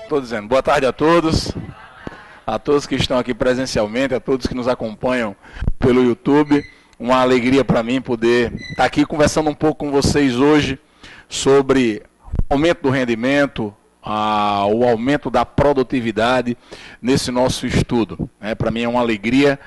Estou dizendo, boa tarde a todos que estão aqui presencialmente, a todos que nos acompanham pelo YouTube. Uma alegria para mim poder estar aqui conversando um pouco com vocês hoje sobre o aumento do rendimento, o aumento da produtividade nesse nosso estudo. Para mim é uma alegria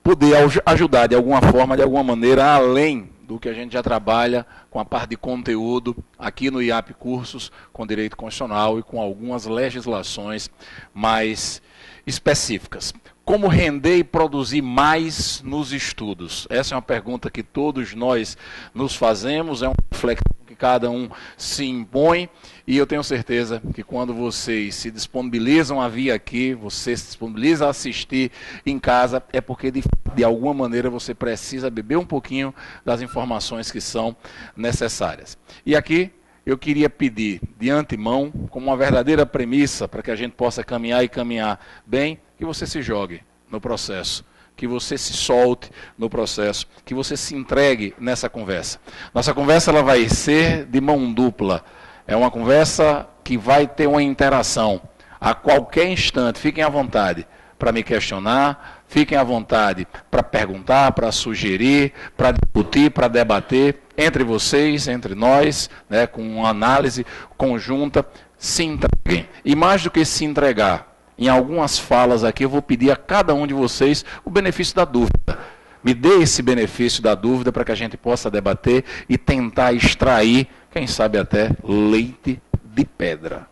poder ajudar de alguma forma, de alguma maneira, além do que a gente já trabalha com a parte de conteúdo aqui no IAP Cursos, com direito constitucional e com algumas legislações mais específicas. Como render e produzir mais nos estudos? Essa é uma pergunta que todos nós nos fazemos, é um reflexo que cada um se impõe, e eu tenho certeza que quando vocês se disponibilizam a vir aqui, você se disponibiliza a assistir em casa, é porque de alguma maneira você precisa beber um pouquinho das informações que são necessárias. E aqui eu queria pedir de antemão, como uma verdadeira premissa para que a gente possa caminhar e caminhar bem, que você se jogue no processo, que você se solte no processo, que você se entregue nessa conversa. Nossa conversa ela vai ser de mão dupla, é uma conversa que vai ter uma interação a qualquer instante. Fiquem à vontade para me questionar, fiquem à vontade para perguntar, para sugerir, para discutir, para debater entre vocês, entre nós, né, com uma análise conjunta. Se entreguem. E mais do que se entregar, em algumas falas aqui eu vou pedir a cada um de vocês o benefício da dúvida. Me dê esse benefício da dúvida para que a gente possa debater e tentar extrair, quem sabe até, leite de pedra.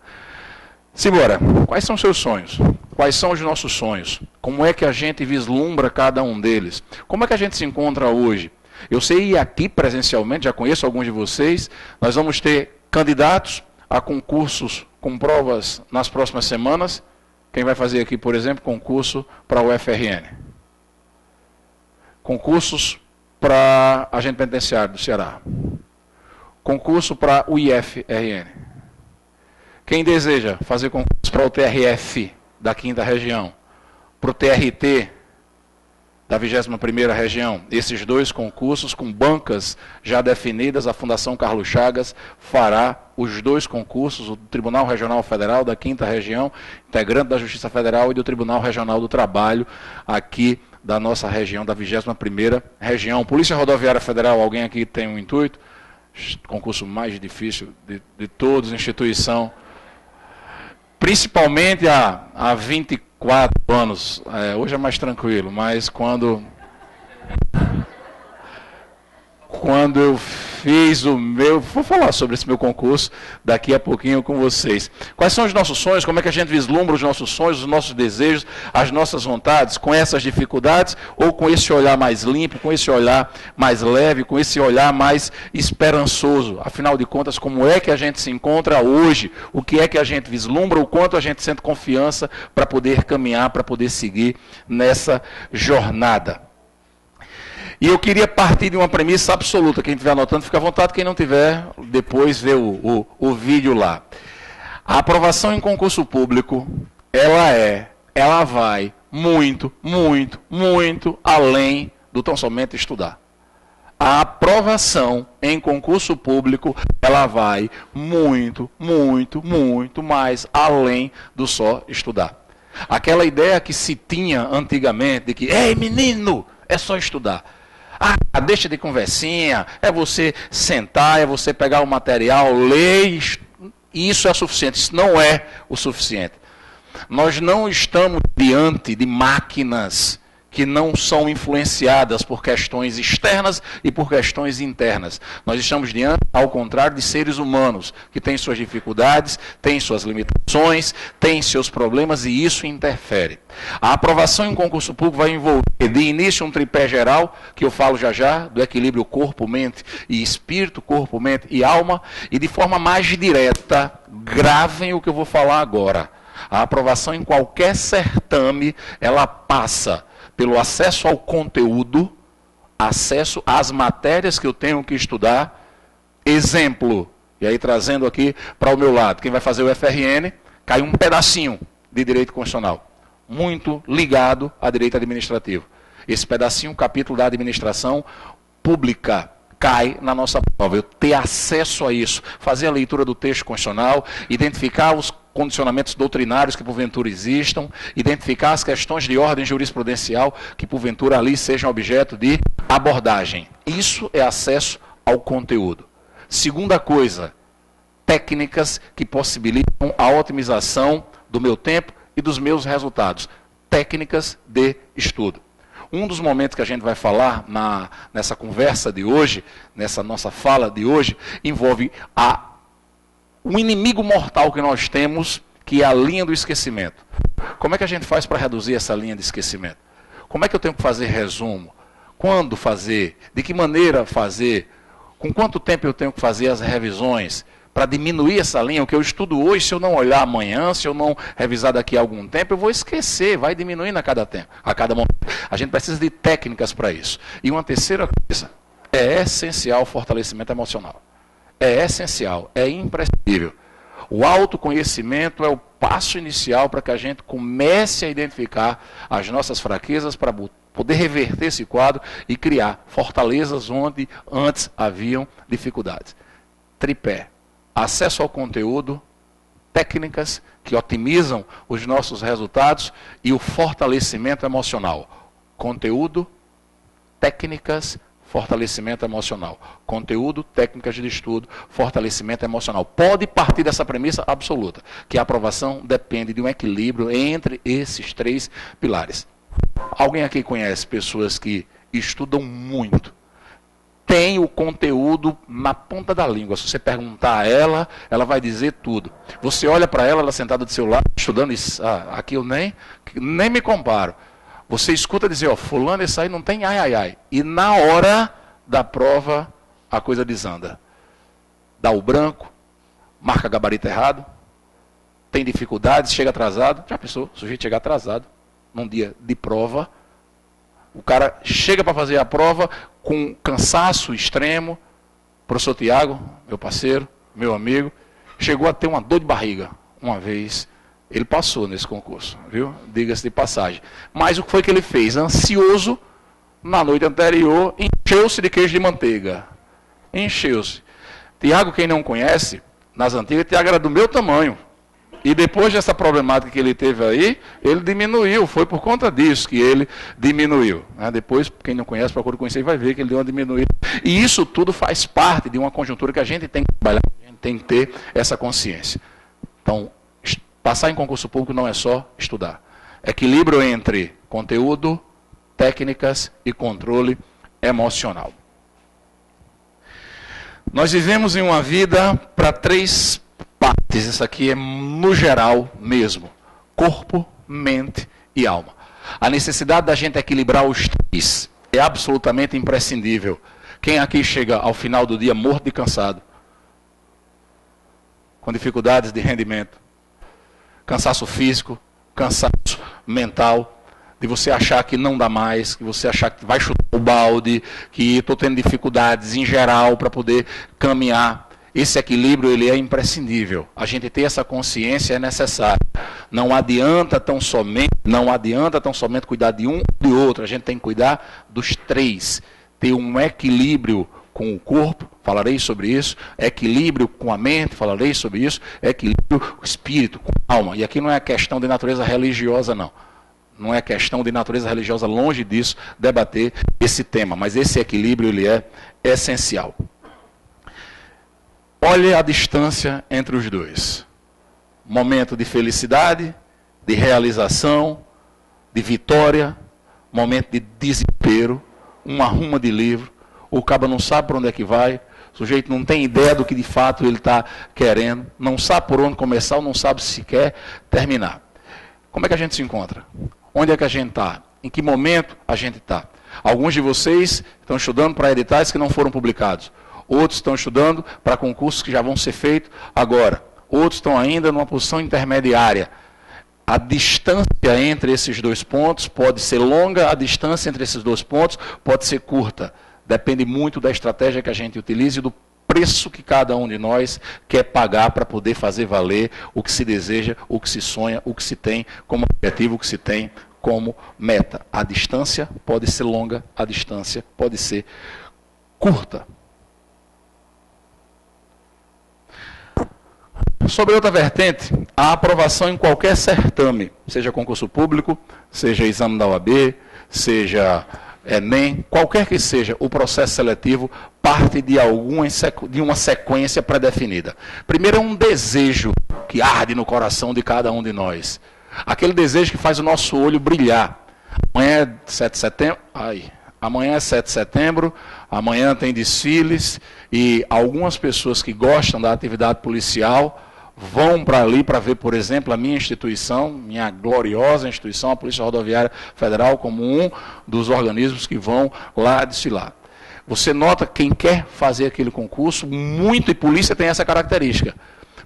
Simbora, quais são os seus sonhos? Quais são os nossos sonhos? Como é que a gente vislumbra cada um deles? Como é que a gente se encontra hoje? Eu sei ir aqui presencialmente, já conheço alguns de vocês, nós vamos ter candidatos a concursos com provas nas próximas semanas. Quem vai fazer aqui, por exemplo, concurso para o UFRN? Concursos para agente penitenciário do Ceará. Concurso para o IFRN. Quem deseja fazer concurso para o TRF da 5ª região, para o TRT da 21ª região, esses dois concursos com bancas já definidas, a Fundação Carlos Chagas fará os dois concursos, o Tribunal Regional Federal da 5ª região, integrante da Justiça Federal, e do Tribunal Regional do Trabalho, aqui da nossa região, da 21ª região. Polícia Rodoviária Federal, alguém aqui tem um intuito? Concurso mais difícil de todos, instituição. Principalmente há 24 anos, hoje é mais tranquilo, mas quando eu fiz o meu, vou falar sobre esse meu concurso daqui a pouquinho com vocês. Quais são os nossos sonhos, como é que a gente vislumbra os nossos sonhos, os nossos desejos, as nossas vontades, com essas dificuldades, ou com esse olhar mais limpo, com esse olhar mais leve, com esse olhar mais esperançoso. Afinal de contas, como é que a gente se encontra hoje? O que é que a gente vislumbra? O quanto a gente sente confiança para poder caminhar, para poder seguir nessa jornada? E eu queria partir de uma premissa absoluta. Quem estiver anotando, fica à vontade. Quem não tiver, depois vê o vídeo lá. A aprovação em concurso público, ela vai muito, muito, muito além do tão somente estudar. A aprovação em concurso público, ela vai muito, muito, muito mais além do só estudar. Aquela ideia que se tinha antigamente de que, ei menino, é só estudar. Ah, deixa de conversinha, é você sentar, é você pegar o material, ler, e isso é suficiente. Isso não é o suficiente. Nós não estamos diante de máquinas que não são influenciadas por questões externas e por questões internas. Nós estamos diante, ao contrário, de seres humanos, que têm suas dificuldades, têm suas limitações, têm seus problemas, e isso interfere. A aprovação em concurso público vai envolver, de início, um tripé geral, que eu falo já já, do equilíbrio corpo, mente e espírito, corpo, mente e alma, e de forma mais direta, gravem o que eu vou falar agora. A aprovação em qualquer certame, ela passa pelo acesso ao conteúdo, acesso às matérias que eu tenho que estudar. Exemplo, e aí trazendo aqui para o meu lado, quem vai fazer o FRN, cai um pedacinho de direito constitucional, muito ligado a direito administrativo. Esse pedacinho, capítulo da administração pública, cai na nossa prova. Eu ter acesso a isso, fazer a leitura do texto constitucional, identificar os condicionamentos doutrinários que porventura existam, identificar as questões de ordem jurisprudencial que porventura ali sejam objeto de abordagem. Isso é acesso ao conteúdo. Segunda coisa, técnicas que possibilitam a otimização do meu tempo e dos meus resultados. Técnicas de estudo. Um dos momentos que a gente vai falar nessa conversa de hoje, nessa nossa fala de hoje, envolve o inimigo mortal que nós temos, que é a linha do esquecimento. Como é que a gente faz para reduzir essa linha de esquecimento? Como é que eu tenho que fazer resumo? Quando fazer? De que maneira fazer? Com quanto tempo eu tenho que fazer as revisões? Para diminuir essa linha, o que eu estudo hoje, se eu não olhar amanhã, se eu não revisar daqui a algum tempo, eu vou esquecer, vai diminuindo a cada tempo, a cada momento. A gente precisa de técnicas para isso. E uma terceira coisa, é essencial o fortalecimento emocional. É essencial, é imprescindível. O autoconhecimento é o passo inicial para que a gente comece a identificar as nossas fraquezas para poder reverter esse quadro e criar fortalezas onde antes haviam dificuldades. Tripé. Acesso ao conteúdo, técnicas que otimizam os nossos resultados e o fortalecimento emocional. Conteúdo, técnicas, fortalecimento emocional. Conteúdo, técnicas de estudo, fortalecimento emocional. Pode partir dessa premissa absoluta, que a aprovação depende de um equilíbrio entre esses três pilares. Alguém aqui conhece pessoas que estudam muito? Tem o conteúdo na ponta da língua. Se você perguntar a ela, ela vai dizer tudo. Você olha para ela, ela sentada do seu lado, estudando isso. Aqui eu nem me comparo. Você escuta dizer, ó, fulano, esse aí não tem ai, ai, ai. E na hora da prova, a coisa desanda. Dá o branco, marca gabarito errado, tem dificuldades, chega atrasado. Já pensou? O sujeito chega atrasado num dia de prova. O cara chega para fazer a prova com cansaço extremo. O professor Tiago, meu parceiro, meu amigo, chegou a ter uma dor de barriga uma vez. Ele passou nesse concurso, viu? Diga-se de passagem. Mas o que foi que ele fez? Ansioso, na noite anterior, encheu-se de queijo de manteiga. Encheu-se. Tiago, quem não conhece, nas antigas, Tiago era do meu tamanho. E depois dessa problemática que ele teve aí, ele diminuiu. Foi por conta disso que ele diminuiu. Depois, quem não conhece, procura conhecer e vai ver que ele deu uma diminuída. E isso tudo faz parte de uma conjuntura que a gente tem que trabalhar, a gente tem que ter essa consciência. Então, passar em concurso público não é só estudar. Equilíbrio entre conteúdo, técnicas e controle emocional. Nós vivemos em uma vida para três partes. Isso aqui é no geral mesmo. Corpo, mente e alma. A necessidade da gente equilibrar os três é absolutamente imprescindível. Quem aqui chega ao final do dia morto de cansado? Com dificuldades de rendimento? Cansaço físico, cansaço mental, de você achar que não dá mais, que você achar que vai chutar o balde, que estou tendo dificuldades em geral para poder caminhar. Esse equilíbrio ele é imprescindível. A gente ter essa consciência é necessário. Não adianta tão somente cuidar de um ou de outro. A gente tem que cuidar dos três. Ter um equilíbrio com o corpo, falarei sobre isso, equilíbrio com a mente, falarei sobre isso, equilíbrio com o espírito, com a alma. E aqui não é questão de natureza religiosa, não. Não é questão de natureza religiosa, longe disso, debater esse tema. Mas esse equilíbrio ele é essencial. Olhe a distância entre os dois. Momento de felicidade, de realização, de vitória, momento de desespero, uma arruma de livro, o cabo não sabe por onde é que vai, o sujeito não tem ideia do que de fato ele está querendo, não sabe por onde começar, ou não sabe se quer terminar. Como é que a gente se encontra? Onde é que a gente está? Em que momento a gente está? Alguns de vocês estão estudando para editais que não foram publicados. Outros estão estudando para concursos que já vão ser feitos agora. Outros estão ainda numa posição intermediária. A distância entre esses dois pontos pode ser longa, a distância entre esses dois pontos pode ser curta. Depende muito da estratégia que a gente utilize e do preço que cada um de nós quer pagar para poder fazer valer o que se deseja, o que se sonha, o que se tem como objetivo, o que se tem como meta. A distância pode ser longa, a distância pode ser curta. Sobre outra vertente, a aprovação em qualquer certame, seja concurso público, seja exame da OAB, seja Enem, qualquer que seja o processo seletivo, parte de uma sequência pré-definida. Primeiro é um desejo que arde no coração de cada um de nós. Aquele desejo que faz o nosso olho brilhar. Amanhã é 7 de setembro, amanhã é 7 de setembro, amanhã tem desfiles, e algumas pessoas que gostam da atividade policial vão para ali para ver, por exemplo, a minha instituição, minha gloriosa instituição, a Polícia Rodoviária Federal, como um dos organismos que vão lá desfilar. Você nota quem quer fazer aquele concurso, muito, e polícia tem essa característica.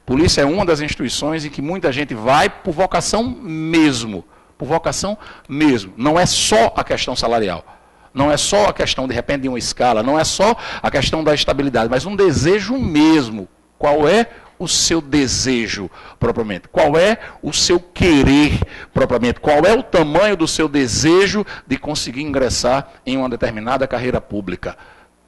Polícia é uma das instituições em que muita gente vai por vocação mesmo. Por vocação mesmo. Não é só a questão salarial. Não é só a questão, de repente, de uma escala. Não é só a questão da estabilidade, mas um desejo mesmo. Qual é o seu desejo, propriamente? Qual é o seu querer, propriamente? Qual é o tamanho do seu desejo de conseguir ingressar em uma determinada carreira pública?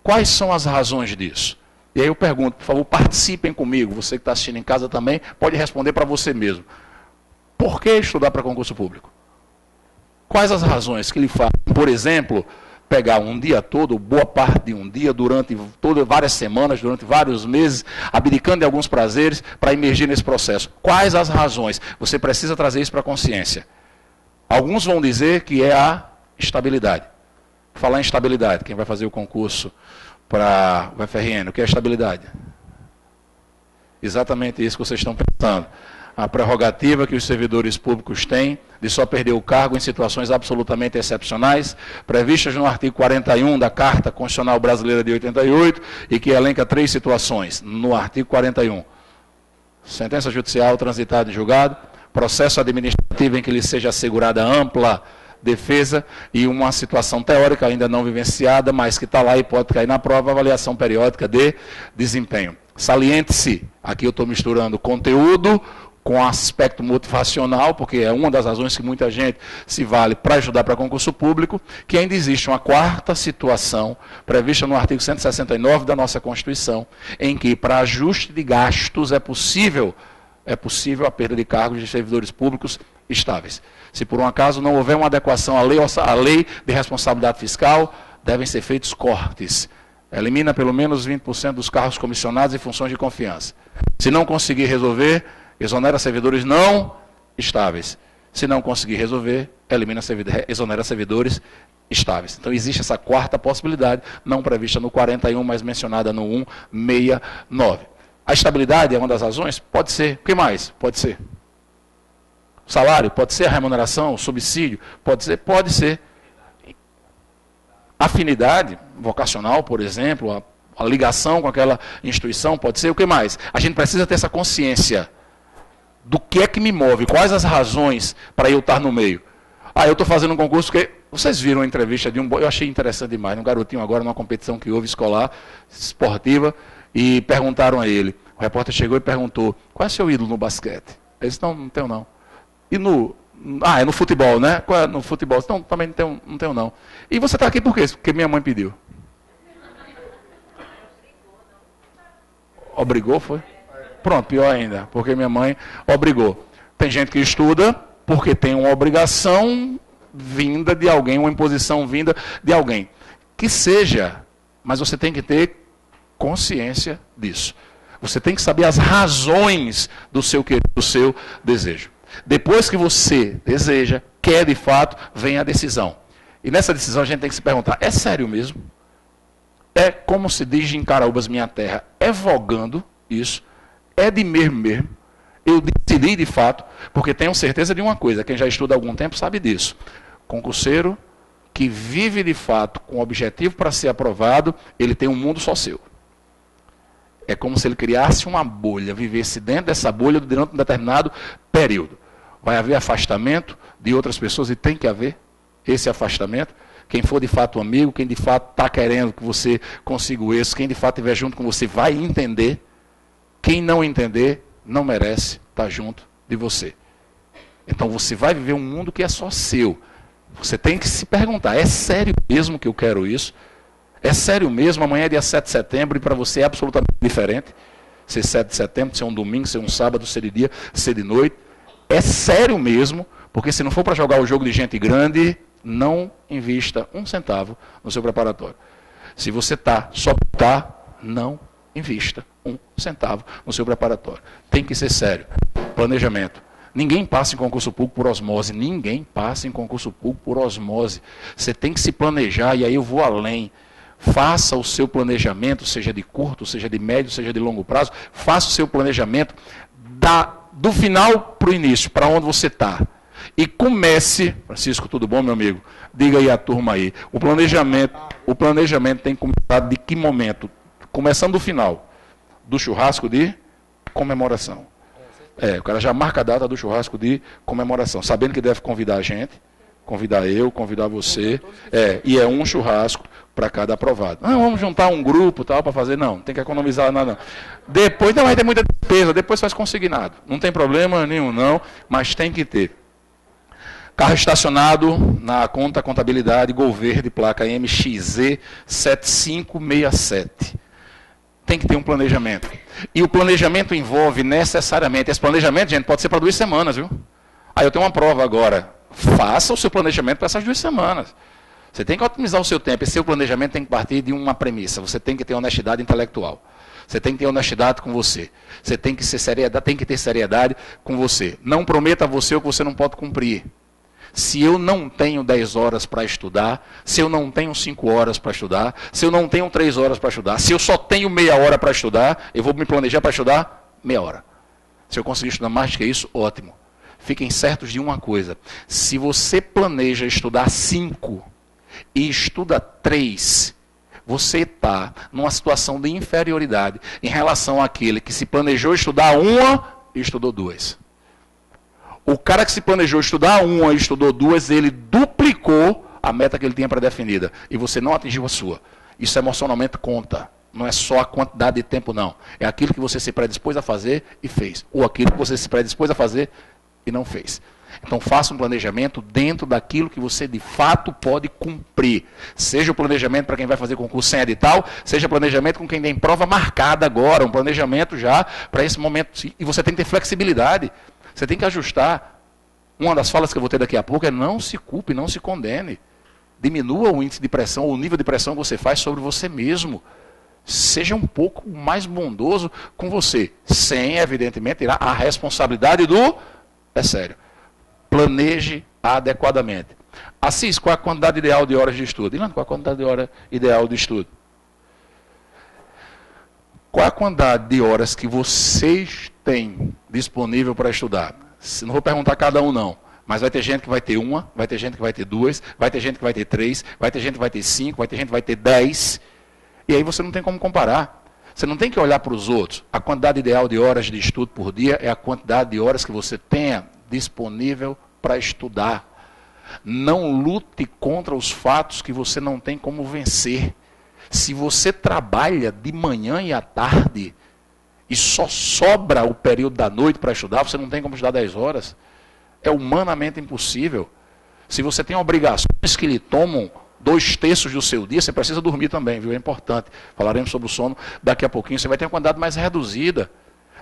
Quais são as razões disso? E aí eu pergunto, por favor, participem comigo. Você que está assistindo em casa também, pode responder para você mesmo. Por que estudar para concurso público? Quais as razões que lhe fazem, por exemplo, pegar um dia todo, boa parte de um dia, durante várias semanas, durante vários meses, abdicando de alguns prazeres para emergir nesse processo? Quais as razões? Você precisa trazer isso para a consciência. Alguns vão dizer que é a estabilidade. Falar em estabilidade, quem vai fazer o concurso para o FRN, o que é estabilidade? Exatamente isso que vocês estão pensando. A prerrogativa que os servidores públicos têm de só perder o cargo em situações absolutamente excepcionais, previstas no artigo 41 da Carta Constitucional Brasileira de 88, e que elenca 3 situações no artigo 41. Sentença judicial transitada em julgado, processo administrativo em que lhe seja assegurada ampla defesa, e uma situação teórica ainda não vivenciada, mas que está lá e pode cair na prova, avaliação periódica de desempenho. Saliente-se, aqui eu estou misturando conteúdo com aspecto motivacional, porque é uma das razões que muita gente se vale para ajudar para concurso público, que ainda existe uma 4ª situação, prevista no artigo 169 da nossa Constituição, em que, para ajuste de gastos, é possível a perda de cargos de servidores públicos estáveis. Se por um acaso não houver uma adequação à lei de responsabilidade fiscal, devem ser feitos cortes. Elimina pelo menos 20% dos cargos comissionados e funções de confiança. Se não conseguir resolver, exonera servidores não estáveis. Se não conseguir resolver, exonera servidores estáveis. Então existe essa 4ª possibilidade, não prevista no 41, mas mencionada no 169. A estabilidade é uma das razões? Pode ser. O que mais? Pode ser. O salário? Pode ser. A remuneração? O subsídio? Pode ser. Pode ser. Afinidade vocacional, por exemplo, a ligação com aquela instituição, pode ser. O que mais? A gente precisa ter essa consciência do que é que me move, quais as razões para eu estar no meio. Eu estou fazendo um concurso que... Vocês viram a entrevista de eu achei interessante demais, um garotinho agora, numa competição que houve escolar, esportiva, e perguntaram a ele, o repórter chegou e perguntou, qual é o seu ídolo no basquete? Ele disse, não tenho não. E é no futebol, né? Qual é no futebol? Não, também não tenho não. E você está aqui por quê? Porque minha mãe pediu. Obrigou, foi? Pronto, pior ainda, porque minha mãe obrigou. Tem gente que estuda porque tem uma obrigação vinda de alguém, uma imposição vinda de alguém. Que seja, mas você tem que ter consciência disso. Você tem que saber as razões do seu querer, do seu desejo. Depois que você deseja, quer de fato, vem a decisão. E nessa decisão a gente tem que se perguntar, é sério mesmo? É como se diz em Caraúbas, minha terra, é vogando isso? É de mesmo? Eu decidi de fato, porque tenho certeza de uma coisa, quem já estuda há algum tempo sabe disso. Concurseiro que vive de fato com objetivo para ser aprovado, ele tem um mundo só seu. É como se ele criasse uma bolha, vivesse dentro dessa bolha durante um determinado período. Vai haver afastamento de outras pessoas, e tem que haver esse afastamento. Quem for de fato amigo, quem de fato está querendo que você consiga isso, quem de fato estiver junto com você, vai entender. Quem não entender, não merece estar junto de você. Então você vai viver um mundo que é só seu. Você tem que se perguntar, é sério mesmo que eu quero isso? É sério mesmo? Amanhã é dia 7 de setembro e para você é absolutamente diferente? ser 7 de setembro, ser um domingo, ser um sábado, ser de dia, ser de noite. É sério mesmo, porque se não for para jogar o jogo de gente grande, não invista um centavo no seu preparatório. Se você só está, não invista um centavo no seu preparatório. Tem que ser sério. Planejamento. Ninguém passa em concurso público por osmose. Ninguém passa em concurso público por osmose. Você tem que se planejar, e aí eu vou além. Faça o seu planejamento, seja de curto, seja de médio, seja de longo prazo. Faça o seu planejamento do final para o início, para onde você está. E comece, Francisco, tudo bom, meu amigo? Diga aí a turma aí. O planejamento tem que começar de que momento? Começando do final, do churrasco de comemoração. O cara já marca a data do churrasco de comemoração, sabendo que deve convidar a gente, convidar eu, convidar você, e é um churrasco para cada aprovado. Não, vamos juntar um grupo tal para fazer, não tem que economizar nada, não. Depois não vai ter muita despesa, depois faz consignado. Não tem problema nenhum, não, mas tem que ter. Carro estacionado na conta contabilidade Gol Verde, placa MXZ 7567. Tem que ter um planejamento. E o planejamento envolve necessariamente, esse planejamento, gente, pode ser para 2 semanas, viu? Aí eu tenho uma prova agora. Faça o seu planejamento para essas 2 semanas. Você tem que otimizar o seu tempo. Esse seu planejamento tem que partir de uma premissa. Você tem que ter honestidade intelectual. Você tem que ter honestidade com você. Você tem que ter seriedade com você. Não prometa a você o que você não pode cumprir. Se eu não tenho 10 horas para estudar, se eu não tenho 5 horas para estudar, se eu não tenho 3 horas para estudar, se eu só tenho meia hora para estudar, eu vou me planejar para estudar meia hora. Se eu conseguir estudar mais do que isso, ótimo. Fiquem certos de uma coisa. Se você planeja estudar 5 e estuda 3, você está numa situação de inferioridade em relação àquele que se planejou estudar 1 e estudou 2. O cara que se planejou estudar 1 e estudou 2, ele duplicou a meta que ele tinha pré-definida. E você não atingiu a sua. Isso emocionalmente conta. Não é só a quantidade de tempo, não. É aquilo que você se predispôs a fazer e fez. Ou aquilo que você se predispôs a fazer e não fez. Então faça um planejamento dentro daquilo que você de fato pode cumprir. Seja o planejamento para quem vai fazer concurso sem edital, seja planejamento com quem tem prova marcada agora, um planejamento já para esse momento. E você tem que ter flexibilidade. Você tem que ajustar. Uma das falas que eu vou ter daqui a pouco é: não se culpe, não se condene. Diminua o índice de pressão, ou o nível de pressão que você faz sobre você mesmo. Seja um pouco mais bondoso com você, sem, evidentemente, tirar a responsabilidade do... É sério. Planeje adequadamente. Assis, qual a quantidade ideal de horas de estudo? Ilana, qual a quantidade de hora ideal de estudo? Qual a quantidade de horas que vocês têm disponível para estudar? Não vou perguntar a cada um, não. Mas vai ter gente que vai ter 1, vai ter gente que vai ter 2, vai ter gente que vai ter 3, vai ter gente que vai ter 5, vai ter gente que vai ter 10. E aí você não tem como comparar. Você não tem que olhar para os outros. A quantidade ideal de horas de estudo por dia é a quantidade de horas que você tenha disponível para estudar. Não lute contra os fatos que você não tem como vencer. Se você trabalha de manhã e à tarde e só sobra o período da noite para estudar, você não tem como estudar 10 horas. É humanamente impossível. Se você tem obrigações que lhe tomam 2/3 do seu dia, você precisa dormir também, viu? É importante. Falaremos sobre o sono daqui a pouquinho. Você vai ter uma quantidade mais reduzida.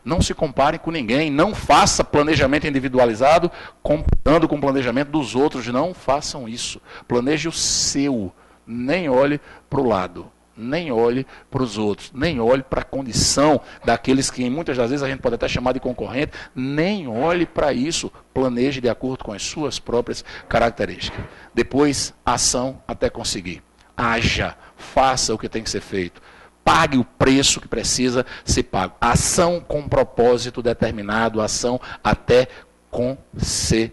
Não se compare com ninguém. Não faça planejamento individualizado comparando com o planejamento dos outros. Não façam isso. Planeje o seu. Nem olhe para o lado. Nem olhe para os outros. Nem olhe para a condição daqueles que muitas das vezes a gente pode até chamar de concorrente. Nem olhe para isso. Planeje de acordo com as suas próprias características. Depois, ação até conseguir. Haja. Faça o que tem que ser feito. Pague o preço que precisa ser pago. Ação com propósito determinado, ação até conseguir.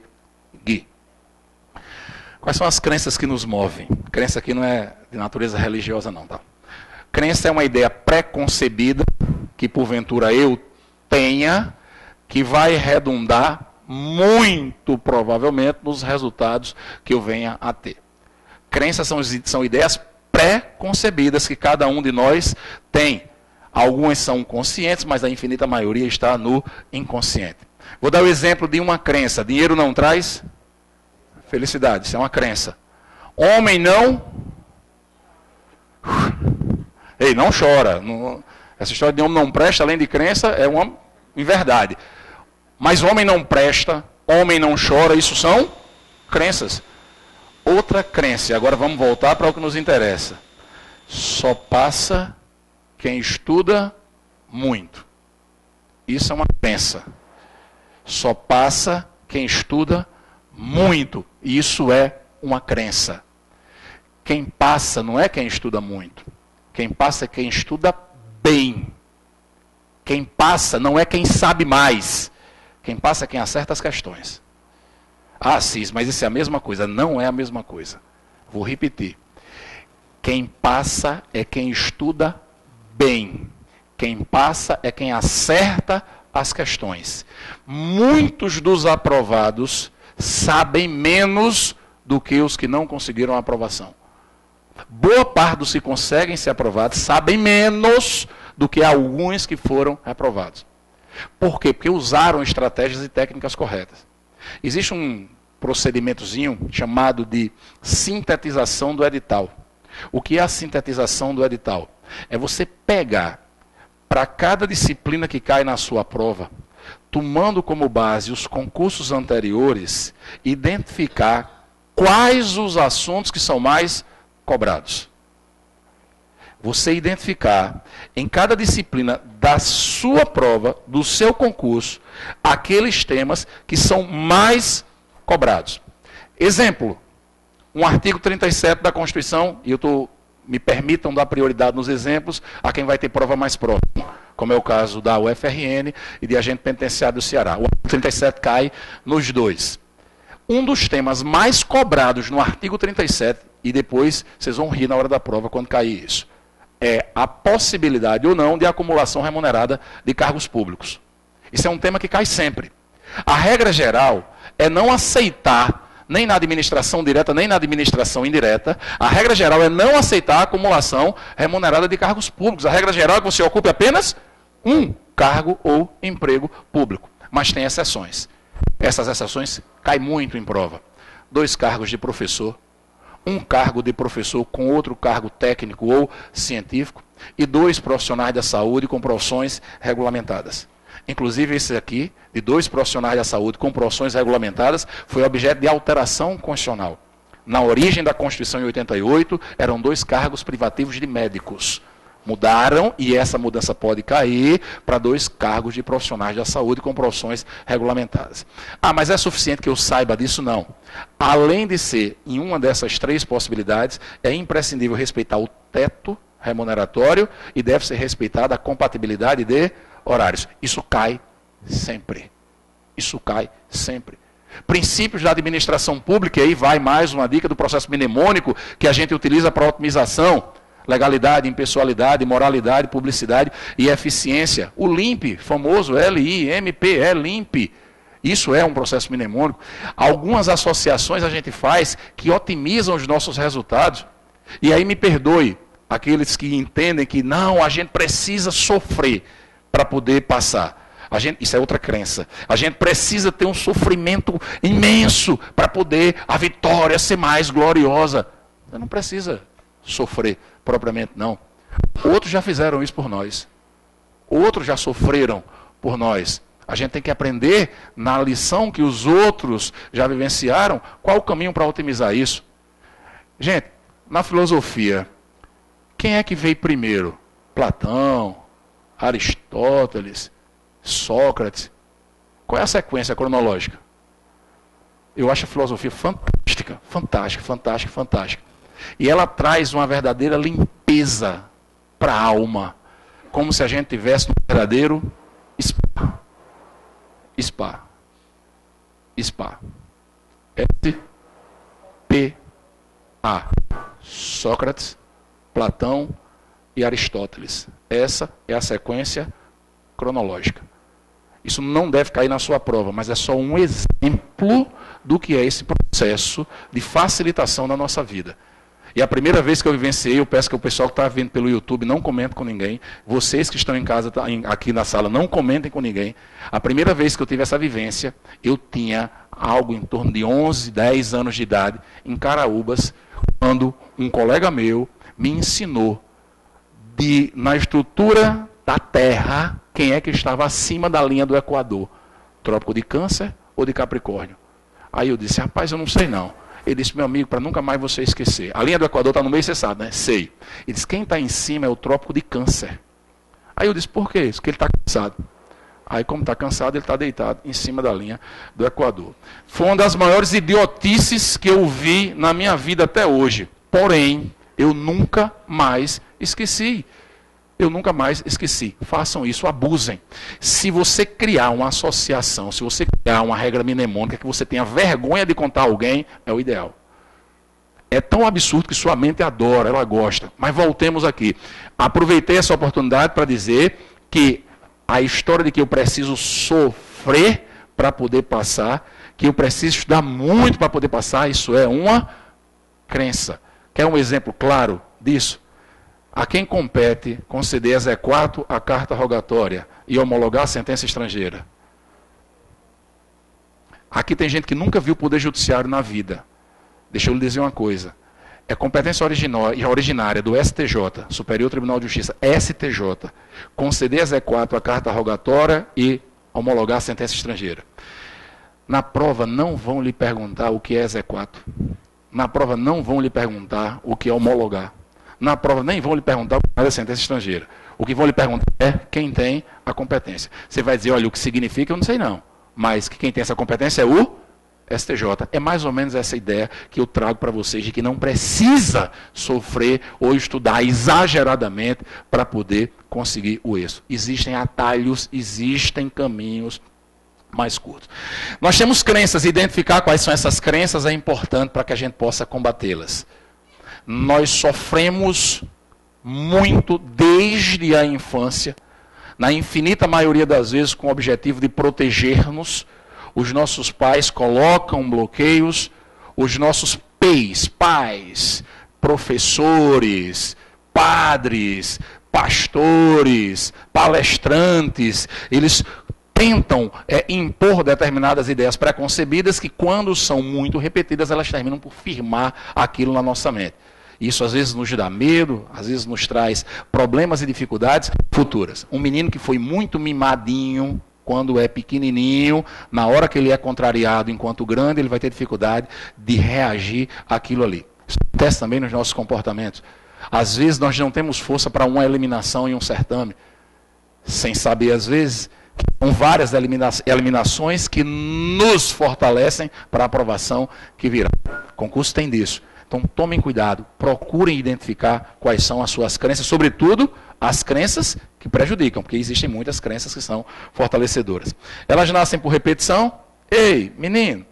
Quais são as crenças que nos movem? Crença aqui não é de natureza religiosa, não, tá? Crença é uma ideia pré-concebida que porventura eu tenha, que vai redundar muito provavelmente nos resultados que eu venha a ter. Crenças são ideias pré-concebidas que cada um de nós tem. Algumas são conscientes, mas a infinita maioria está no inconsciente. Vou dar o exemplo de uma crença. Dinheiro não traz felicidade. Isso é uma crença. Homem não... Ei, não chora. Não... Essa história de homem não presta, além de crença, é uma inverdade. Mas homem não presta, homem não chora, isso são crenças. Outra crença, agora vamos voltar para o que nos interessa. Só passa quem estuda muito. Isso é uma crença. Só passa quem estuda muito. Isso é uma crença. Quem passa não é quem estuda muito. Quem passa é quem estuda bem. Quem passa não é quem sabe mais. Quem passa é quem acerta as questões. Ah, Cis, mas isso é a mesma coisa. Não é a mesma coisa. Vou repetir. Quem passa é quem estuda bem. Quem passa é quem acerta as questões. Muitos dos aprovados sabem menos do que os que não conseguiram a aprovação. Boa parte dos que conseguem ser aprovados sabem menos do que alguns que foram aprovados. Por quê? Porque usaram estratégias e técnicas corretas. Existe um procedimentozinho chamado de sintetização do edital. O que é a sintetização do edital? É você pegar para cada disciplina que cai na sua prova, tomando como base os concursos anteriores, identificar quais os assuntos que são mais cobrados. Você identificar em cada disciplina da sua prova, do seu concurso, aqueles temas que são mais cobrados. Exemplo, um artigo 37 da Constituição, e me permitam dar prioridade nos exemplos a quem vai ter prova mais próxima, como é o caso da UFRN e de agente penitenciário do Ceará. O artigo 37 cai nos dois. Um dos temas mais cobrados no artigo 37, e depois vocês vão rir na hora da prova quando cair isso, é a possibilidade ou não de acumulação remunerada de cargos públicos. Isso é um tema que cai sempre. A regra geral é não aceitar, nem na administração direta, nem na administração indireta, a regra geral é não aceitar a acumulação remunerada de cargos públicos. A regra geral é que você ocupe apenas um cargo ou emprego público. Mas tem exceções. Essas exceções caem muito em prova. 2 cargos de professor, um cargo de professor com outro cargo técnico ou científico, e 2 profissionais da saúde com profissões regulamentadas. Inclusive esse aqui, de 2 profissionais da saúde com profissões regulamentadas, foi objeto de alteração constitucional. Na origem da Constituição em 88, eram 2 cargos privativos de médicos. Mudaram, e essa mudança pode cair para 2 cargos de profissionais da saúde com profissões regulamentadas. Ah, mas é suficiente que eu saiba disso? Não. Além de ser em uma dessas 3 possibilidades, é imprescindível respeitar o teto remuneratório e deve ser respeitada a compatibilidade de horários. Isso cai sempre. Isso cai sempre. Princípios da administração pública, e aí vai mais uma dica do processo mnemônico que a gente utiliza para otimização. Legalidade, impessoalidade, moralidade, publicidade e eficiência. O LIMP, famoso LIMP, LIMP. Isso é um processo mnemônico. Algumas associações a gente faz que otimizam os nossos resultados. E aí me perdoe aqueles que entendem que não, a gente precisa sofrer para poder passar. Isso é outra crença. A gente precisa ter um sofrimento imenso para poder a vitória ser mais gloriosa. Você não precisa sofrer propriamente, não. Outros já fizeram isso por nós. Outros já sofreram por nós. A gente tem que aprender, na lição que os outros já vivenciaram, qual o caminho para otimizar isso. Gente, na filosofia, quem é que veio primeiro? Platão, Aristóteles, Sócrates. Qual é a sequência cronológica? Eu acho a filosofia fantástica, fantástica, fantástica, fantástica. E ela traz uma verdadeira limpeza para a alma. Como se a gente tivesse um verdadeiro spa. Spa. Spa. S-P-A. Sócrates, Platão e Aristóteles. Essa é a sequência cronológica. Isso não deve cair na sua prova, mas é só um exemplo do que é esse processo de facilitação na nossa vida. E a primeira vez que eu vivenciei, eu peço que o pessoal que está vendo pelo YouTube não comente com ninguém. Vocês que estão em casa, aqui na sala, não comentem com ninguém. A primeira vez que eu tive essa vivência, eu tinha algo em torno de 11, 10 anos de idade, em Caraúbas, quando um colega meu me ensinou, na estrutura da Terra, quem é que estava acima da linha do Equador? Trópico de Câncer ou de Capricórnio? Aí eu disse, rapaz, eu não sei não. Ele disse, meu amigo, para nunca mais você esquecer. A linha do Equador está no meio, você sabe, né? Sei. Ele disse, quem está em cima é o Trópico de Câncer. Aí eu disse, por que isso? Porque ele está cansado. Aí, como está cansado, ele está deitado em cima da linha do Equador. Foi uma das maiores idiotices que eu vi na minha vida até hoje. Porém, eu nunca mais esqueci. Eu nunca mais esqueci. Façam isso, abusem. Se você criar uma associação, se você criar uma regra mnemônica que você tenha vergonha de contar a alguém, é o ideal. É tão absurdo que sua mente adora, ela gosta. Mas voltemos aqui. Aproveitei essa oportunidade para dizer que a história de que eu preciso sofrer para poder passar, que eu preciso estudar muito para poder passar, isso é uma crença. Quer um exemplo claro disso? A quem compete conceder exequatur a carta rogatória e homologar a sentença estrangeira? Aqui tem gente que nunca viu o Poder Judiciário na vida. Deixa eu lhe dizer uma coisa. É competência originária do STJ, Superior Tribunal de Justiça, STJ, conceder exequatur a carta rogatória e homologar a sentença estrangeira. Na prova não vão lhe perguntar o que é exequatur. Na prova não vão lhe perguntar o que é homologar. Na prova nem vão lhe perguntar o que é a sentença estrangeira. O que vão lhe perguntar é quem tem a competência. Você vai dizer, olha, o que significa eu não sei não. Mas que quem tem essa competência é o STJ. É mais ou menos essa ideia que eu trago para vocês, de que não precisa sofrer ou estudar exageradamente para poder conseguir o êxito. Existem atalhos, existem caminhos mais curtos. Nós temos crenças, identificar quais são essas crenças é importante para que a gente possa combatê-las. Nós sofremos muito desde a infância, na infinita maioria das vezes com o objetivo de proteger-nos. Os nossos pais colocam bloqueios, os nossos pais, professores, padres, pastores, palestrantes, eles tentam impor determinadas ideias preconcebidas que, quando são muito repetidas, elas terminam por firmar aquilo na nossa mente. Isso às vezes nos dá medo, às vezes nos traz problemas e dificuldades futuras. Um menino que foi muito mimadinho quando é pequenininho, na hora que ele é contrariado enquanto grande, ele vai ter dificuldade de reagir àquilo ali. Isso acontece também nos nossos comportamentos. Às vezes nós não temos força para uma eliminação em um certame, sem saber às vezes que são várias eliminações que nos fortalecem para a aprovação que virá. O concurso tem disso. Então tomem cuidado, procurem identificar quais são as suas crenças, sobretudo as crenças que prejudicam, porque existem muitas crenças que são fortalecedoras. Elas nascem por repetição. Ei, menino,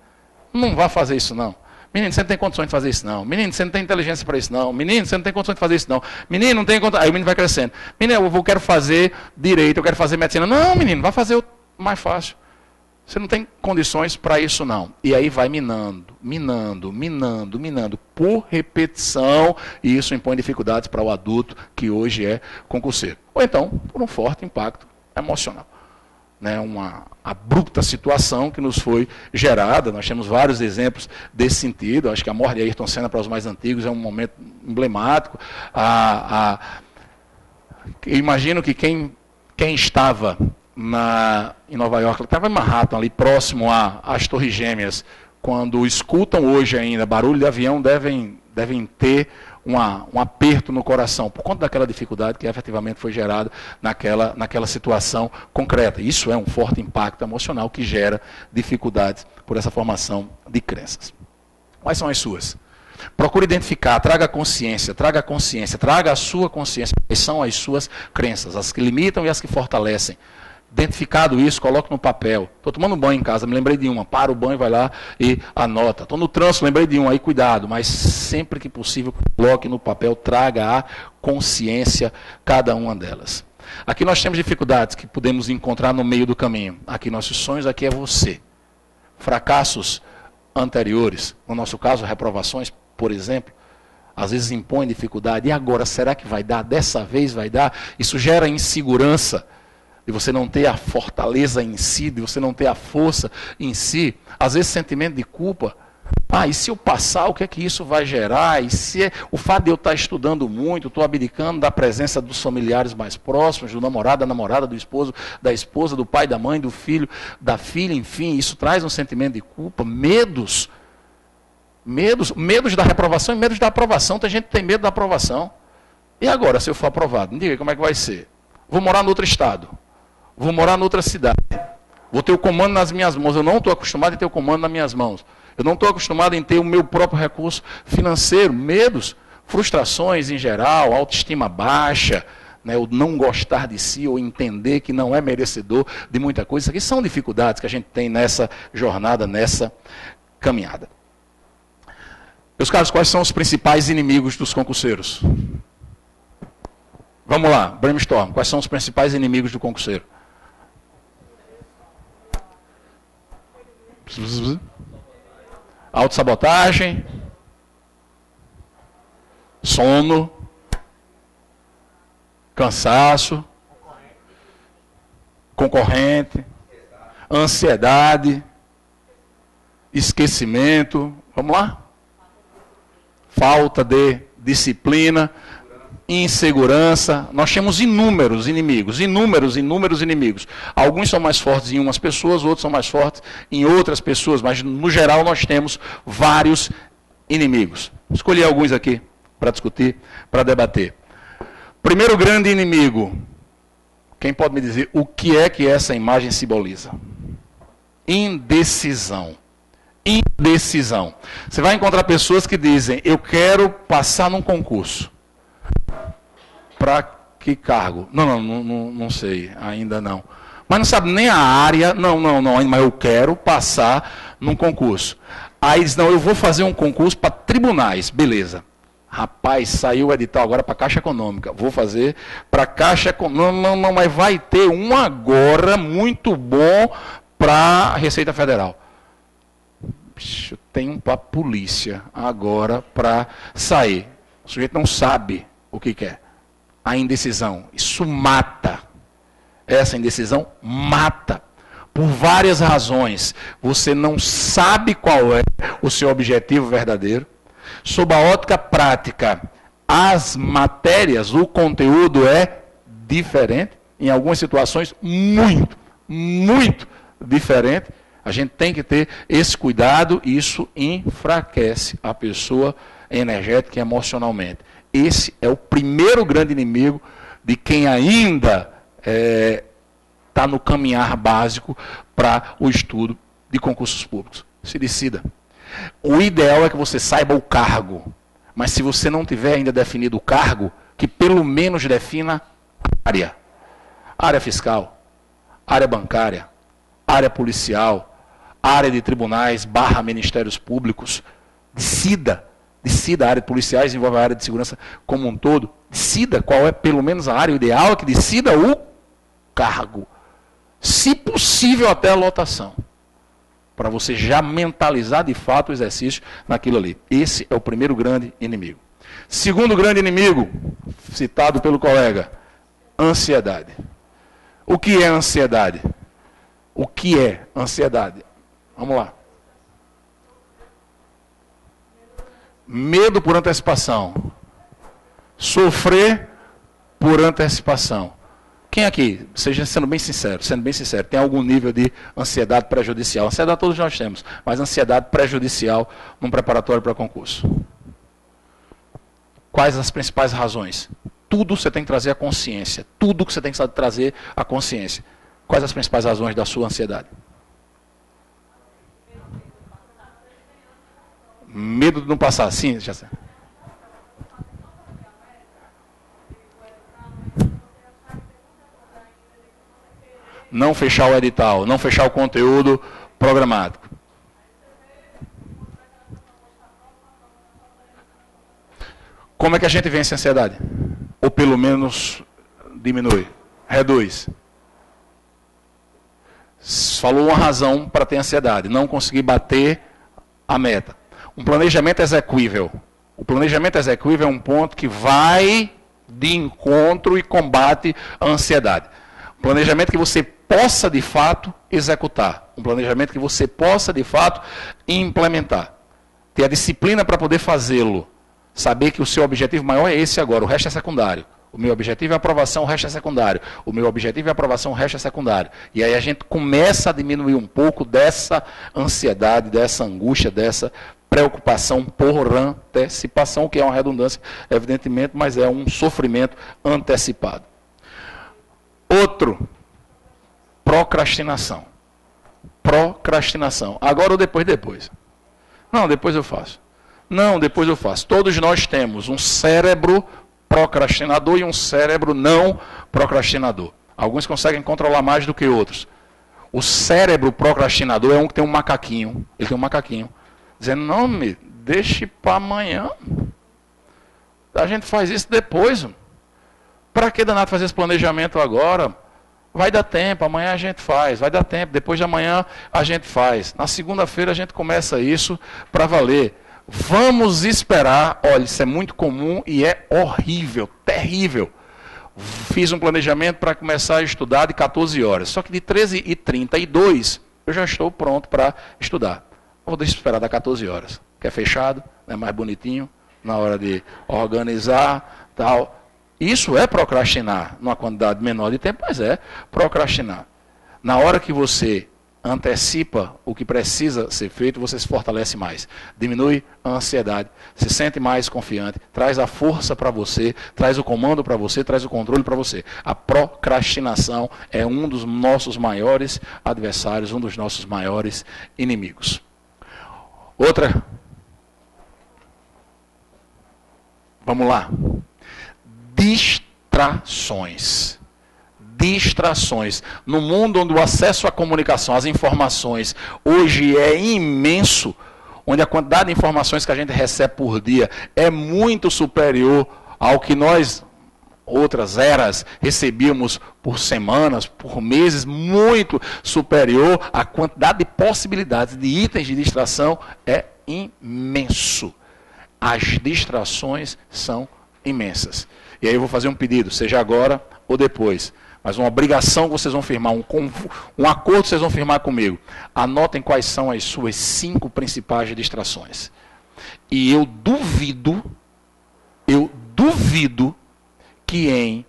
não vá fazer isso não. Menino, você não tem condições de fazer isso não. Menino, você não tem inteligência para isso não. Menino, você não tem condições de fazer isso não. Menino, não tem condições. Aí o menino vai crescendo. Menino, eu quero fazer direito, eu quero fazer medicina. Não, menino, vai fazer o mais fácil. Você não tem condições para isso não. E aí vai minando por repetição, e isso impõe dificuldades para o adulto que hoje é concurseiro. Ou então, por um forte impacto emocional. Né, uma abrupta situação que nos foi gerada. Nós temos vários exemplos desse sentido. Acho que a morte de Ayrton Senna, para os mais antigos, é um momento emblemático. Eu imagino que quem estava em Nova York, estava em Manhattan, ali próximo às Torres Gêmeas, quando escutam hoje ainda barulho de avião, devem ter um aperto no coração, por conta daquela dificuldade que efetivamente foi gerada naquela situação concreta. Isso é um forte impacto emocional que gera dificuldades por essa formação de crenças. Quais são as suas? Procure identificar, traga a sua consciência, quais são as suas crenças, as que limitam e as que fortalecem. Identificado isso, coloque no papel. Estou tomando banho em casa, me lembrei de uma. Para o banho, vai lá e anota. Estou no trânsito, lembrei de uma. Aí cuidado, mas sempre que possível, coloque no papel, traga a consciência cada uma delas. Aqui nós temos dificuldades que podemos encontrar no meio do caminho. Aqui nossos sonhos, aqui é você. Fracassos anteriores, no nosso caso, reprovações, por exemplo, às vezes impõem dificuldade. E agora, será que vai dar? Dessa vez vai dar? Isso gera insegurança. De você não ter a fortaleza em si, de você não ter a força em si. Às vezes sentimento de culpa. Ah, e se eu passar, o que é que isso vai gerar? E se o fato de eu estar estudando muito, estou abdicando da presença dos familiares mais próximos, do namorado, da namorada, do esposo, da esposa, do pai, da mãe, do filho, da filha, enfim, isso traz um sentimento de culpa, medos da reprovação e medos da aprovação. Tem gente que tem medo da aprovação. E agora, se eu for aprovado? Me diga como é que vai ser. Vou morar em outro estado. Vou morar em outra cidade. Vou ter o comando nas minhas mãos. Eu não estou acostumado a ter o comando nas minhas mãos. Eu não estou acostumado em ter o meu próprio recurso financeiro. Medos, frustrações em geral, autoestima baixa, né, o não gostar de si ou entender que não é merecedor de muita coisa. Isso aqui são dificuldades que a gente tem nessa jornada, nessa caminhada. Meus caros, quais são os principais inimigos dos concurseiros? Vamos lá, brainstorm. Quais são os principais inimigos do concurseiro? Autossabotagem, sono, cansaço, concorrente, ansiedade, esquecimento, vamos lá? Falta de disciplina, insegurança. Nós temos inúmeros inimigos. Alguns são mais fortes em umas pessoas, outros são mais fortes em outras pessoas, mas no geral nós temos vários inimigos. Escolhi alguns aqui para discutir, para debater. Primeiro grande inimigo. Quem pode me dizer o que é que essa imagem simboliza? Indecisão. Indecisão. Você vai encontrar pessoas que dizem, eu quero passar num concurso. Para que cargo? Não sei, ainda não. Mas não sabe nem a área, não, mas eu quero passar num concurso. Aí diz, não, eu vou fazer um concurso para tribunais, beleza. Rapaz, saiu o edital agora para Caixa Econômica, vou fazer para Caixa Econômica, não, mas vai ter um agora muito bom para a Receita Federal. Tem um para a polícia agora para sair. O sujeito não sabe o que quer. A indecisão, isso mata. Essa indecisão mata. Por várias razões. Você não sabe qual é o seu objetivo verdadeiro. Sob a ótica prática, as matérias, o conteúdo é diferente. Em algumas situações, muito diferente. A gente tem que ter esse cuidado e isso enfraquece a pessoa energética e emocionalmente. Esse é o primeiro grande inimigo de quem ainda está no caminhar básico para o estudo de concursos públicos. Se decida. O ideal é que você saiba o cargo, mas se você não tiver ainda definido o cargo, que pelo menos defina a área. Área fiscal, área bancária, área policial, área de tribunais, /ministérios públicos. Decida a área de policiais, envolve a área de segurança como um todo. Decida qual é pelo menos a área. O ideal é que decida o cargo. Se possível até a lotação. Para você já mentalizar de fato o exercício naquilo ali. Esse é o primeiro grande inimigo. Segundo grande inimigo, citado pelo colega, ansiedade. O que é ansiedade? O que é ansiedade? Vamos lá. Medo por antecipação. Sofrer por antecipação. Quem aqui, seja sendo bem sincero, tem algum nível de ansiedade prejudicial? Ansiedade todos nós temos, mas ansiedade prejudicial num preparatório para concurso. Quais as principais razões? Tudo você tem que trazer à consciência. Tudo que você tem que trazer à consciência. Quais as principais razões da sua ansiedade? Medo de não passar. Sim, já sei. Não fechar o edital, não fechar o conteúdo programático. Como é que a gente vence a ansiedade? Ou pelo menos diminui, reduz. Falou uma razão para ter ansiedade, não conseguir bater a meta. Um planejamento execuível. O planejamento execuível é um ponto que vai de encontro e combate a ansiedade. Um planejamento que você possa, de fato, executar. Um planejamento que você possa, de fato, implementar. ter a disciplina para poder fazê-lo, saber que o seu objetivo maior é esse agora, o resto é secundário. O meu objetivo é aprovação, o resto é secundário. O meu objetivo é aprovação, o resto é secundário. E aí a gente começa a diminuir um pouco dessa ansiedade, dessa angústia, dessa preocupação por antecipação, que é uma redundância, evidentemente, mas é um sofrimento antecipado. Outro, procrastinação. Procrastinação. Agora ou depois? Não, depois eu faço. Não, depois eu faço. Todos nós temos um cérebro procrastinador e um cérebro não procrastinador. Alguns conseguem controlar mais do que outros. O cérebro procrastinador é um que tem um macaquinho. Ele tem um macaquinho. Dizendo, não, me deixe para amanhã. A gente faz isso depois. Para que danado fazer esse planejamento agora? Vai dar tempo, amanhã a gente faz. Vai dar tempo, depois de amanhã a gente faz. Na segunda-feira a gente começa isso para valer. Vamos esperar, olha, isso é muito comum e é horrível, terrível. Fiz um planejamento para começar a estudar de 14 horas, só que de 13h32 eu já estou pronto para estudar. Vou deixar esperar dar 14 horas, que é fechado, é mais bonitinho, na hora de organizar, tal. Isso é procrastinar, numa quantidade menor de tempo, mas é procrastinar. Na hora que você antecipa o que precisa ser feito, você se fortalece mais. Diminui a ansiedade, se sente mais confiante, traz a força para você, traz o comando para você, traz o controle para você. A procrastinação é um dos nossos maiores adversários, um dos nossos maiores inimigos. Outra. Vamos lá. Distrações. Distrações. No mundo onde o acesso à comunicação, às informações, hoje é imenso, onde a quantidade de informações que a gente recebe por dia é muito superior ao que nós, outras eras, recebíamos por semanas, por meses, muito superior. A quantidade de possibilidades de itens de distração é imenso. As distrações são imensas. E aí eu vou fazer um pedido, seja agora ou depois. Mas uma obrigação que vocês vão firmar, um acordo que vocês vão firmar comigo. Anotem quais são as suas 5 principais distrações. E eu duvido que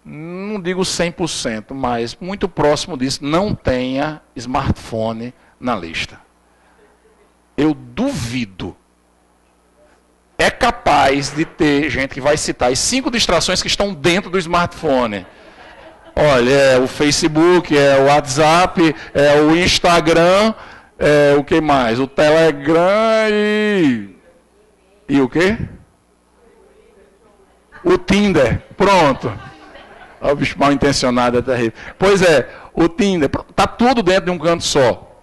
não digo 100%, mas muito próximo disso, não tenha smartphone na lista. Eu duvido. É capaz de ter gente que vai citar as 5 distrações que estão dentro do smartphone. Olha, é o Facebook, é o WhatsApp, é o Instagram, é o que mais? O Telegram e o quê? O Tinder. Pronto. O bicho mal intencionado é terrível. Pois é, o Tinder. Está tudo dentro de um canto só.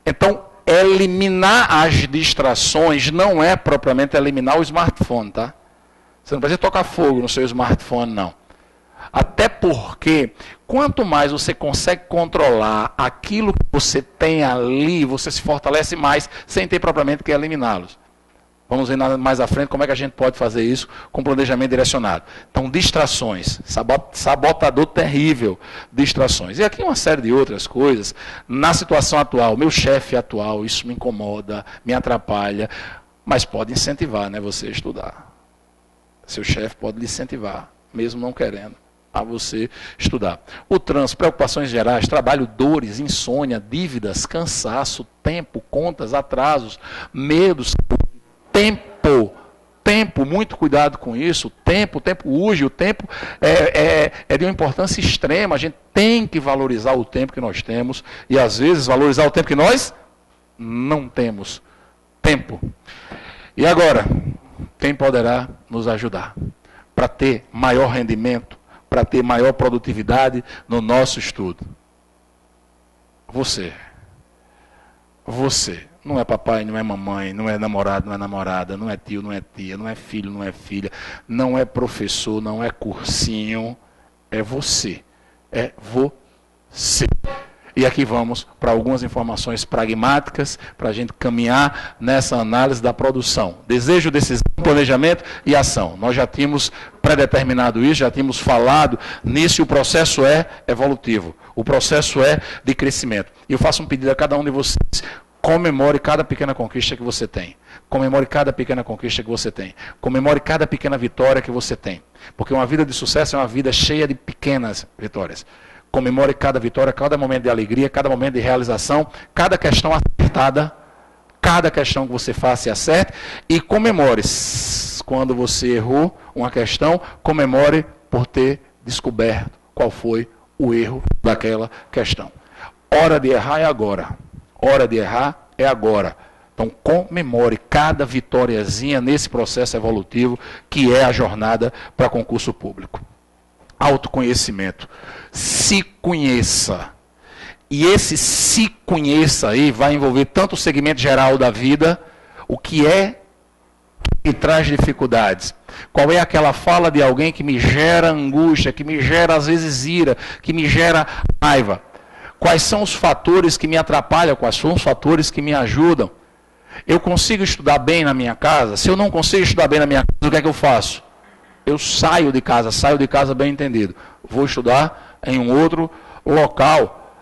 Então, eliminar as distrações não é propriamente eliminar o smartphone, tá? Você não precisa tocar fogo no seu smartphone, não. Até porque, quanto mais você consegue controlar aquilo que você tem ali, você se fortalece mais, sem ter propriamente que eliminá-los. Vamos ver mais à frente como é que a gente pode fazer isso com planejamento direcionado. Então, distrações, sabotador terrível, distrações. E aqui uma série de outras coisas. Na situação atual, meu chefe atual, isso me incomoda, me atrapalha, mas pode incentivar, né, você a estudar. Seu chefe pode lhe incentivar, mesmo não querendo, a você estudar. O trânsito, preocupações gerais, trabalho, dores, insônia, dívidas, cansaço, tempo, contas, atrasos, medos, tempo, muito cuidado com isso. O tempo urge, o tempo é de uma importância extrema. A gente tem que valorizar o tempo que nós temos e, às vezes, valorizar o tempo que nós não temos. Tempo. E agora, quem poderá nos ajudar para ter maior rendimento, para ter maior produtividade no nosso estudo? Você. Não é papai, não é mamãe, não é namorado, não é namorada, não é tio, não é tia, não é filho, não é filha, não é professor, não é cursinho. É você. É você. E aqui vamos para algumas informações pragmáticas para a gente caminhar nessa análise da produção. Desejo, decisão, planejamento e ação. Nós já tínhamos predeterminado isso, já tínhamos falado nisso e o processo é evolutivo. O processo é de crescimento. E eu faço um pedido a cada um de vocês. Comemore cada pequena conquista que você tem. Comemore cada pequena conquista que você tem. Comemore cada pequena vitória que você tem. Porque uma vida de sucesso é uma vida cheia de pequenas vitórias. Comemore cada vitória, cada momento de alegria, cada momento de realização, cada questão acertada, cada questão que você faça e acerte. E comemore quando você errou uma questão, comemore por ter descoberto qual foi o erro daquela questão. Hora de errar é agora. Hora de errar é agora. Então comemore cada vitóriazinha nesse processo evolutivo que é a jornada para concurso público. Autoconhecimento. Se conheça. E esse se conheça aí vai envolver tanto o segmento geral da vida, o que é que traz dificuldades. Qual é aquela fala de alguém que me gera angústia, que me gera às vezes ira, que me gera raiva. Quais são os fatores que me atrapalham, quais são os fatores que me ajudam. Eu consigo estudar bem na minha casa? Se eu não consigo estudar bem na minha casa, o que é que eu faço? Eu saio de casa bem entendido. Vou estudar em um outro local.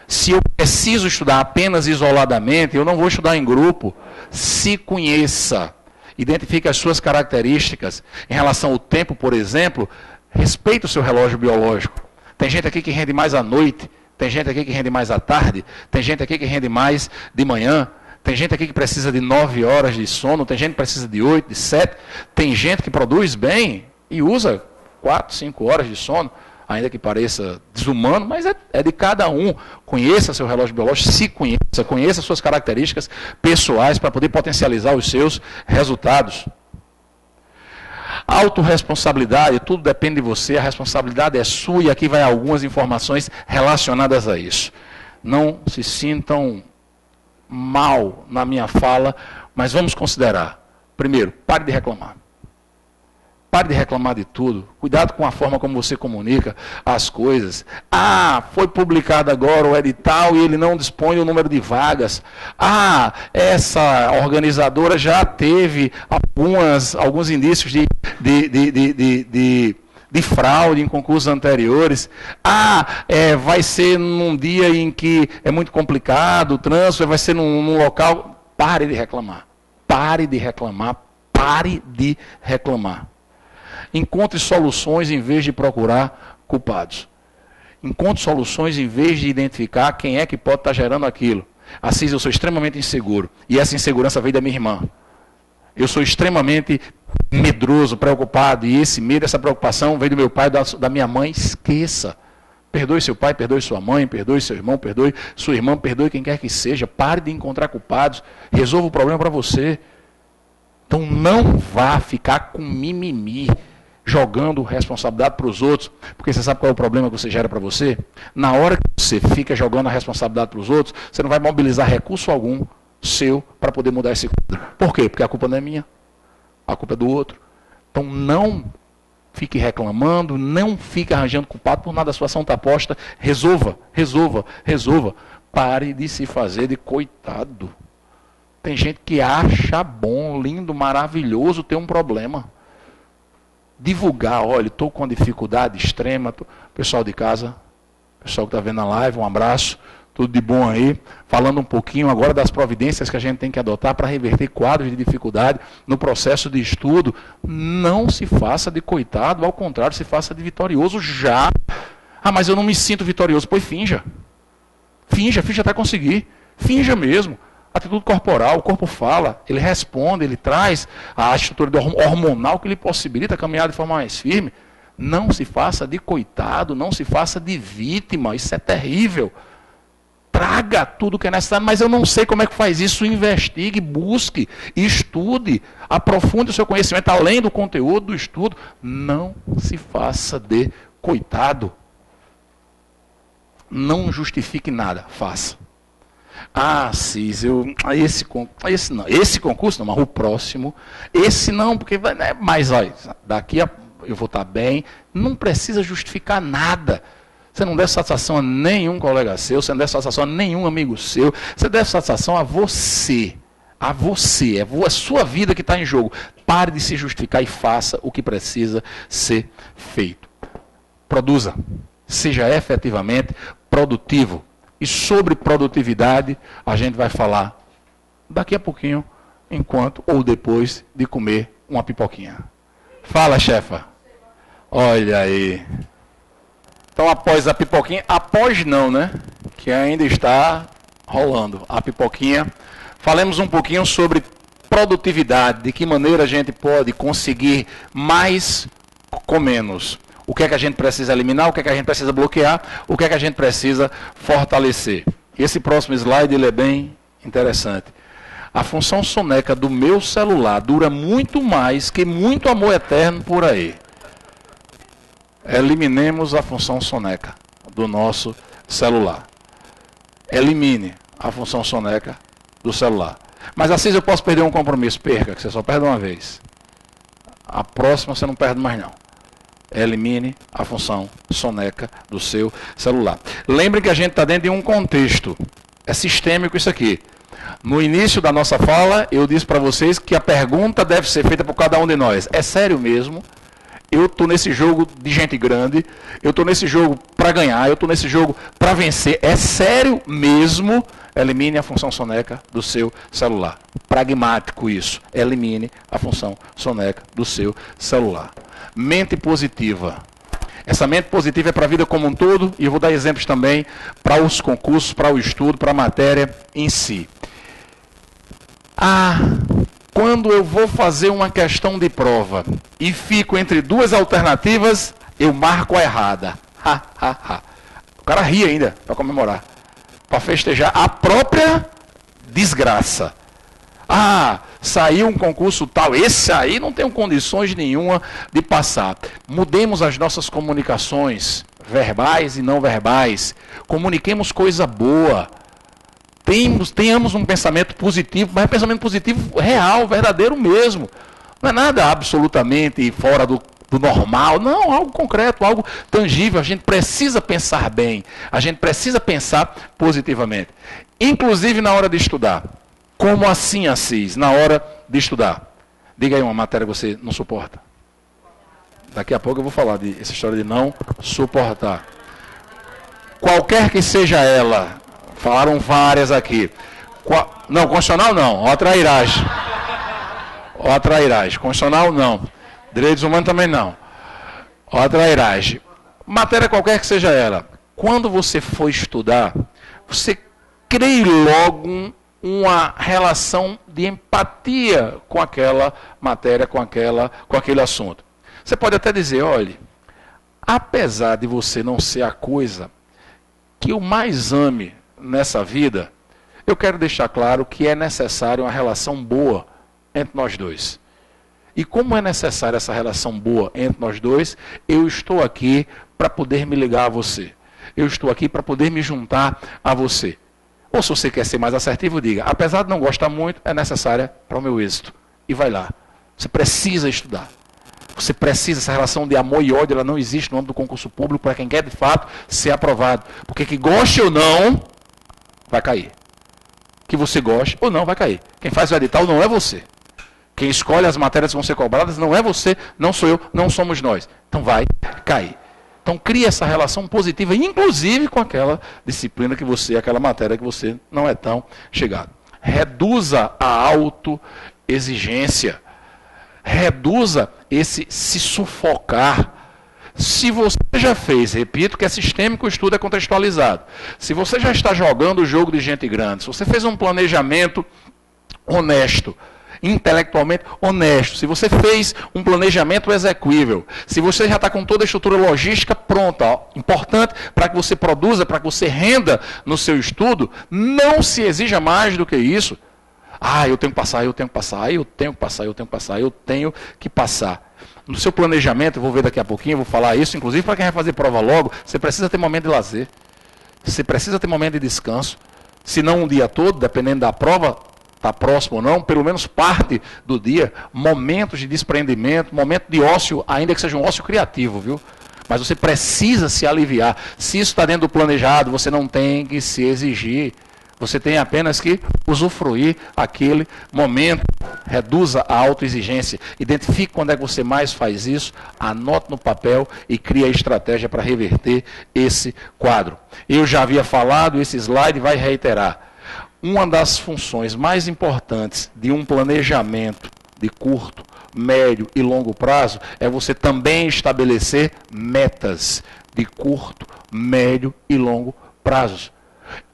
Se eu preciso estudar apenas isoladamente, eu não vou estudar em grupo. Se conheça. Identifique as suas características. Em relação ao tempo, por exemplo, respeite o seu relógio biológico. Tem gente aqui que rende mais à noite. Tem gente aqui que rende mais à tarde. Tem gente aqui que rende mais de manhã. Tem gente aqui que precisa de 9 horas de sono, tem gente que precisa de 8, de 7. Tem gente que produz bem e usa 4, 5 horas de sono, ainda que pareça desumano, mas é de cada um. Conheça seu relógio biológico, se conheça, conheça suas características pessoais para poder potencializar os seus resultados. Autorresponsabilidade, tudo depende de você, a responsabilidade é sua e aqui vai algumas informações relacionadas a isso. Não se sintam mal na minha fala, mas vamos considerar. Primeiro, pare de reclamar. Pare de reclamar de tudo. Cuidado com a forma como você comunica as coisas. Ah, foi publicado agora o edital e ele não dispõe do número de vagas. Ah, essa organizadora já teve alguns indícios de fraude em concursos anteriores. Ah, vai ser num dia em que é muito complicado, o trânsito, vai ser num local. Pare de reclamar. Pare de reclamar. Pare de reclamar. Encontre soluções em vez de procurar culpados. Encontre soluções em vez de identificar quem é que pode estar gerando aquilo. Assis, eu sou extremamente inseguro. E essa insegurança veio da minha irmã. Eu sou extremamente medroso, preocupado. E esse medo, essa preocupação veio do meu pai e da minha mãe. Esqueça. Perdoe seu pai, perdoe sua mãe, perdoe seu irmão, perdoe sua irmã, perdoe quem quer que seja. Pare de encontrar culpados. Resolva o problema para você. Então não vá ficar com mimimi, jogando responsabilidade para os outros, porque você sabe qual é o problema que você gera para você? Na hora que você fica jogando a responsabilidade para os outros, você não vai mobilizar recurso algum seu para poder mudar esse quadro. Por quê? Porque a culpa não é minha, a culpa é do outro. Então não fique reclamando, não fique arranjando culpado por nada, a situação está posta, resolva. Pare de se fazer de coitado. Tem gente que acha bom, lindo, maravilhoso ter um problema. Divulgar, olha, estou com dificuldade extrema. Pessoal de casa, pessoal que está vendo a live, um abraço, tudo de bom aí. Falando um pouquinho agora das providências que a gente tem que adotar para reverter quadros de dificuldade no processo de estudo. Não se faça de coitado, ao contrário, se faça de vitorioso já. Ah, mas eu não me sinto vitorioso. Pois finja. Finja até conseguir. Finja mesmo. Atitude corporal, o corpo fala, ele responde, ele traz a estrutura hormonal que lhe possibilita caminhar de forma mais firme. Não se faça de coitado, não se faça de vítima, isso é terrível. Traga tudo que é necessário, mas eu não sei como é que faz isso. Investigue, busque, estude, aprofunde o seu conhecimento além do conteúdo do estudo. Não se faça de coitado. Não justifique nada, faça. Ah, Cis, esse concurso não, mas o próximo, esse não, porque vai, né, mas olha, eu vou estar bem, não precisa justificar nada. Você não deve satisfação a nenhum colega seu, você não deve satisfação a nenhum amigo seu, você deve satisfação a você. A você, é a sua vida que está em jogo. Pare de se justificar e faça o que precisa ser feito. Produza, seja efetivamente produtivo. E sobre produtividade, a gente vai falar daqui a pouquinho, enquanto ou depois de comer uma pipoquinha. Fala, chefa. Olha aí. Então, após a pipoquinha, após não, né? Que ainda está rolando a pipoquinha. Falemos um pouquinho sobre produtividade, de que maneira a gente pode conseguir mais com menos. O que é que a gente precisa eliminar, o que é que a gente precisa bloquear, o que é que a gente precisa fortalecer. Esse próximo slide ele é bem interessante. A função soneca do meu celular dura muito mais que muito amor eterno por aí. Eliminemos a função soneca do nosso celular. Elimine a função soneca do celular. Mas assim eu posso perder um compromisso. Perca, que você só perde uma vez. A próxima você não perde mais não. Elimine a função soneca do seu celular. Lembre que a gente está dentro de um contexto. É sistêmico isso aqui. No início da nossa fala, eu disse para vocês que a pergunta deve ser feita por cada um de nós. É sério mesmo? Eu estou nesse jogo de gente grande, eu estou nesse jogo para ganhar, eu estou nesse jogo para vencer. É sério mesmo? Elimine a função soneca do seu celular. Pragmático isso. Elimine a função soneca do seu celular. Mente positiva. Essa mente positiva é para a vida como um todo, e eu vou dar exemplos também para os concursos, para o estudo, para a matéria em si. Quando eu vou fazer uma questão de prova e fico entre duas alternativas, eu marco a errada. O cara ri ainda para comemorar, para festejar a própria desgraça. Saiu um concurso tal, esse aí não tenho condições nenhuma de passar. Mudemos as nossas comunicações, verbais e não verbais. Comuniquemos coisa boa. Tenhamos um pensamento positivo, mas um pensamento positivo real, verdadeiro mesmo. Não é nada absolutamente fora do normal, não, algo concreto, algo tangível. A gente precisa pensar bem, a gente precisa pensar positivamente. Inclusive na hora de estudar. Como assim, Assis, na hora de estudar? Diga aí uma matéria que você não suporta. Daqui a pouco eu vou falar essa história de não suportar. Qualquer que seja ela, falaram várias aqui. Não, constitucional não, ó trairagem. Ó trairagem, constitucional não. Direitos humanos também não. Ó trairagem. Matéria qualquer que seja ela. Quando você for estudar, você crie logo uma relação de empatia com aquela matéria, com aquele assunto. Você pode até dizer, olha, apesar de você não ser a coisa que eu mais ame nessa vida, eu quero deixar claro que é necessário uma relação boa entre nós dois. E como é necessária essa relação boa entre nós dois, eu estou aqui para poder me ligar a você. Eu estou aqui para poder me juntar a você. Ou se você quer ser mais assertivo, diga, apesar de não gostar muito, é necessária para o meu êxito. E vai lá. Você precisa estudar. Você precisa, essa relação de amor e ódio, ela não existe no âmbito do concurso público para quem quer de fato ser aprovado. Porque que goste ou não, vai cair. Que você goste ou não, vai cair. Quem faz o edital não é você. Quem escolhe as matérias que vão ser cobradas não é você, não sou eu, não somos nós. Então vai cair. Então cria essa relação positiva, inclusive com aquela disciplina que você, aquela matéria que você não é tão chegado. Reduza a autoexigência. Reduza esse se sufocar. Se você já fez, repito que é sistêmico, o estudo é contextualizado. Se você já está jogando o jogo de gente grande, se você fez um planejamento honesto, intelectualmente honesto, se você fez um planejamento execuível, se você já está com toda a estrutura logística pronta, importante para que você produza, para que você renda no seu estudo, não se exija mais do que isso. Eu tenho que passar, eu tenho que passar, eu tenho que passar, eu tenho que passar, eu tenho que passar. No seu planejamento, eu vou ver daqui a pouquinho, eu vou falar isso, inclusive para quem vai fazer prova logo, você precisa ter momento de lazer, você precisa ter momento de descanso, se não um dia todo, dependendo da prova, está próximo ou não, pelo menos parte do dia, momentos de desprendimento, momento de ócio, ainda que seja um ócio criativo, viu? Mas você precisa se aliviar. Se isso está dentro do planejado, você não tem que se exigir. Você tem apenas que usufruir aquele momento. Reduza a autoexigência. Identifique quando é que você mais faz isso, anote no papel e crie a estratégia para reverter esse quadro. Eu já havia falado, esse slide vai reiterar. uma das funções mais importantes de um planejamento de curto, médio e longo prazo é você também estabelecer metas de curto, médio e longo prazos.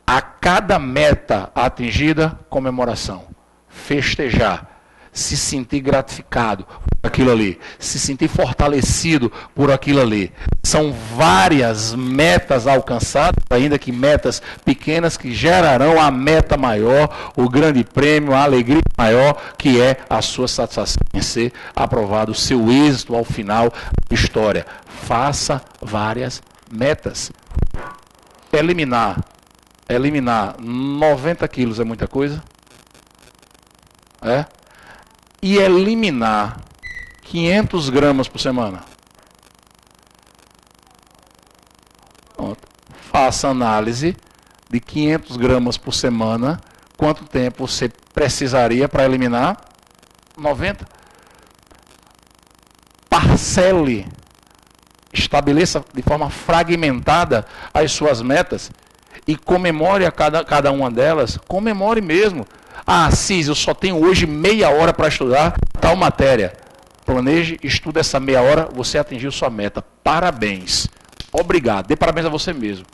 A cada meta atingida, comemoração, festejar, se sentir gratificado por aquilo ali, se sentir fortalecido por aquilo ali. São várias metas alcançadas, ainda que metas pequenas, que gerarão a meta maior, o grande prêmio, a alegria maior, que é a sua satisfação em ser aprovado, o seu êxito ao final da história. Faça várias metas. Eliminar 90 quilos é muita coisa? É? E eliminar 500 gramas por semana? Pronto. Faça análise de 500 gramas por semana, quanto tempo você precisaria para eliminar 90? Parcele, estabeleça de forma fragmentada as suas metas e comemore a cada uma delas. Comemore mesmo. Ah, Cis, eu só tenho hoje meia hora para estudar tal matéria. Planeje, estude essa meia hora, você atingiu sua meta. Parabéns. Obrigado. Dê parabéns a você mesmo.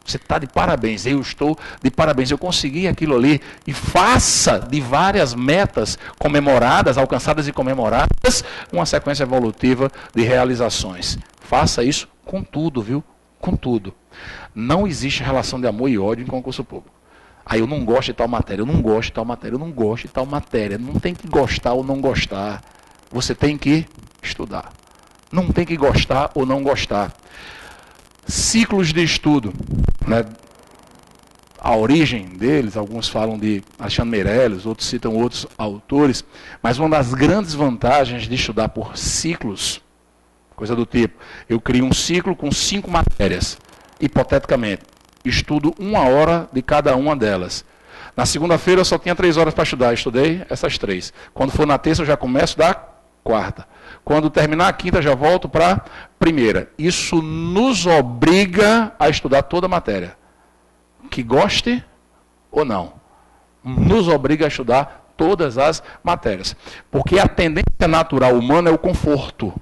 Você está de parabéns, eu estou de parabéns. Eu consegui aquilo ali. E faça de várias metas comemoradas, alcançadas e comemoradas, uma sequência evolutiva de realizações. Faça isso com tudo, viu? Com tudo. Não existe relação de amor e ódio em concurso público. Aí eu não gosto de tal matéria, eu não gosto de tal matéria, eu não gosto de tal matéria. Não tem que gostar ou não gostar. Você tem que estudar. Não tem que gostar ou não gostar. Ciclos de estudo, né? A origem deles, alguns falam de Alexandre Meirelles, outros citam outros autores, mas uma das grandes vantagens de estudar por ciclos, coisa do tipo, eu crio um ciclo com 5 matérias, hipoteticamente, estudo 1 hora de cada uma delas. Na segunda-feira eu só tinha 3 horas para estudar, estudei essas 3. Quando for na terça eu já começo da quarta. Quando terminar a quinta já volto para a primeira. Isso nos obriga a estudar toda a matéria. Que goste ou não. Nos obriga a estudar todas as matérias. Porque a tendência natural humana é o conforto.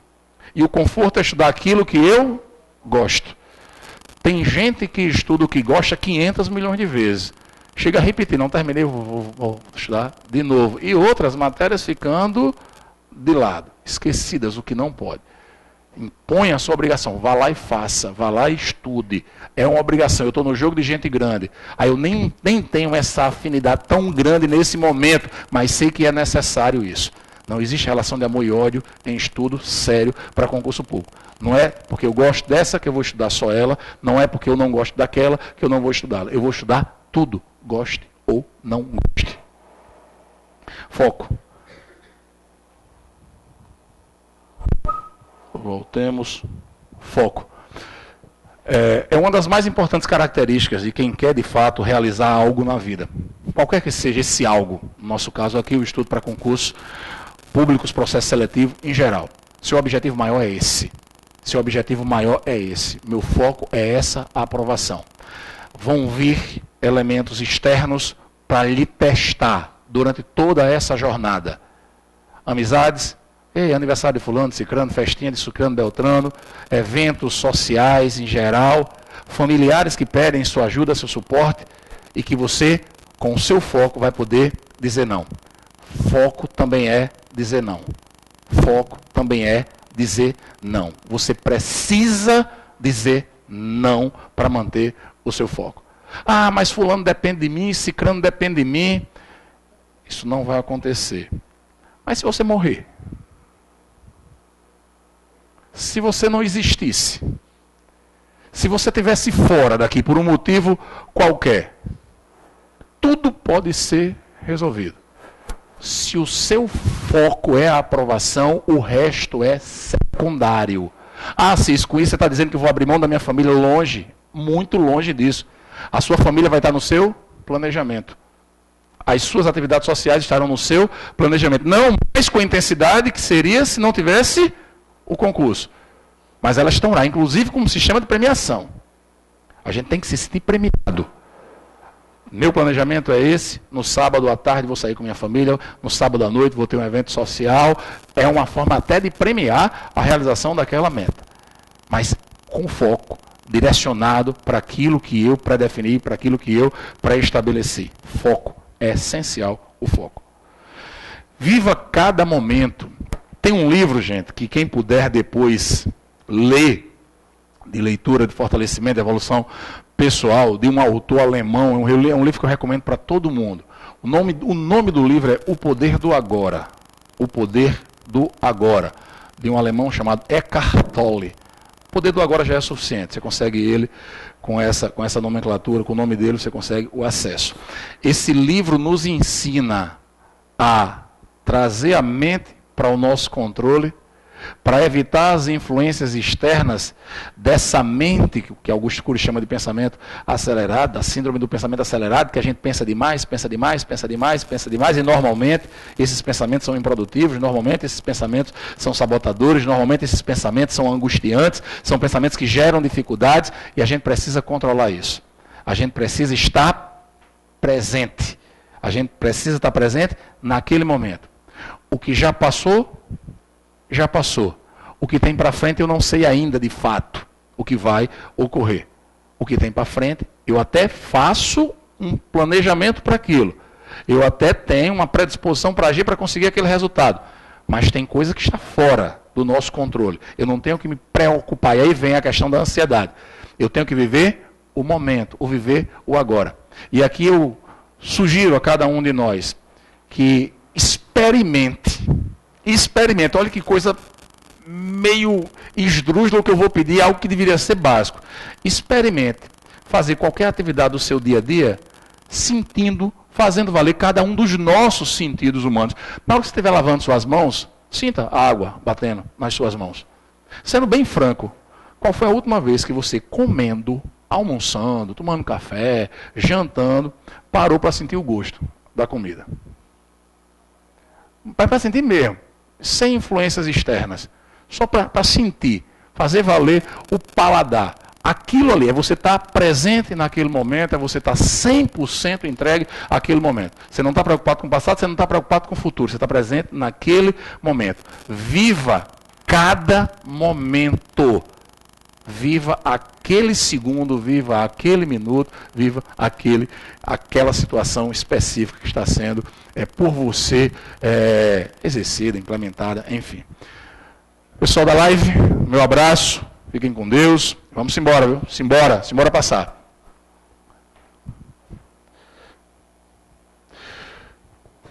E o conforto é estudar aquilo que eu gosto. Tem gente que estuda o que gosta 500 milhões de vezes. Chega a repetir, não terminei, vou estudar de novo. E outras matérias ficando de lado, esquecidas, o que não pode. Impõe a sua obrigação, vá lá e faça, vá lá e estude. É uma obrigação, eu estou no jogo de gente grande. Aí eu nem tenho essa afinidade tão grande nesse momento, mas sei que é necessário isso. Não existe relação de amor e ódio em estudo sério para concurso público. Não é porque eu gosto dessa que eu vou estudar só ela, não é porque eu não gosto daquela que eu não vou estudá-la. Eu vou estudar tudo, goste ou não goste. Foco. Voltemos. Foco. É uma das mais importantes características de quem quer, de fato, realizar algo na vida. Qualquer que seja esse algo, no nosso caso aqui, o estudo para concursos públicos, processo seletivo, em geral. Seu objetivo maior é esse. Seu objetivo maior é esse. Meu foco é essa aprovação. Vão vir elementos externos para lhe testar durante toda essa jornada. Amizades, aniversário de fulano, de cicrano, festinha de sucrano, beltrano, eventos sociais em geral, familiares que pedem sua ajuda, seu suporte, e que você, com o seu foco, vai poder dizer não. Foco também é dizer não. Foco também é dizer não. Você precisa dizer não para manter o seu foco. Ah, mas fulano depende de mim, cicrano depende de mim. Isso não vai acontecer. Mas se você morrer? Se você não existisse? Se você estivesse fora daqui por um motivo qualquer? Tudo pode ser resolvido. Se o seu foco é a aprovação, o resto é secundário. Ah, Cis, com isso você está dizendo que eu vou abrir mão da minha família? Longe, muito longe disso. A sua família vai estar no seu planejamento. As suas atividades sociais estarão no seu planejamento. Não mais com a intensidade que seria se não tivesse o concurso. Mas elas estão lá, inclusive como sistema de premiação. A gente tem que se sentir premiado. Meu planejamento é esse, no sábado à tarde vou sair com minha família, no sábado à noite vou ter um evento social. É uma forma até de premiar a realização daquela meta. Mas com foco, direcionado para aquilo que eu predefini, para aquilo que eu pré-estabeleci. Foco, é essencial o foco. Viva cada momento. Tem um livro, gente, que quem puder depois ler, de leitura, de fortalecimento, de evolução pessoal, de um autor alemão, é um livro que eu recomendo para todo mundo. O nome do livro é O Poder do Agora. O Poder do Agora, de um alemão chamado Eckhart Tolle. O Poder do Agora já é suficiente, você consegue ele com essa nomenclatura, com o nome dele você consegue o acesso. Esse livro nos ensina a trazer a mente para o nosso controle, para evitar as influências externas dessa mente, que Augusto Cury chama de pensamento acelerado, da síndrome do pensamento acelerado, que a gente pensa demais, e normalmente esses pensamentos são improdutivos, normalmente esses pensamentos são sabotadores, normalmente esses pensamentos são angustiantes, são pensamentos que geram dificuldades, e a gente precisa controlar isso. A gente precisa estar presente. A gente precisa estar presente naquele momento. O que já passou, já passou. O que tem para frente eu não sei ainda de fato o que vai ocorrer. O que tem para frente, eu até faço um planejamento para aquilo. Eu até tenho uma predisposição para agir para conseguir aquele resultado. Mas tem coisa que está fora do nosso controle. Eu não tenho que me preocupar. E aí vem a questão da ansiedade. Eu tenho que viver o momento, viver o agora. E aqui eu sugiro a cada um de nós que experimente, olha que coisa meio esdrúxula que eu vou pedir, algo que deveria ser básico. Experimente fazer qualquer atividade do seu dia a dia, sentindo, fazendo valer cada um dos nossos sentidos humanos. Na hora que você estiver lavando suas mãos, sinta a água batendo nas suas mãos. Sendo bem franco, qual foi a última vez que você comendo, almoçando, tomando café, jantando, parou para sentir o gosto da comida? Para sentir mesmo, sem influências externas, só para sentir, fazer valer o paladar. Aquilo ali, é você estar presente naquele momento, é você estar 100% entregue àquele momento. Você não está preocupado com o passado, você não está preocupado com o futuro, você está presente naquele momento. Viva cada momento. Viva aquele segundo, viva aquele minuto, viva aquela situação específica que está sendo por você exercida, implementada, enfim. Pessoal da live, meu abraço, fiquem com Deus, vamos embora, viu? Simbora passar.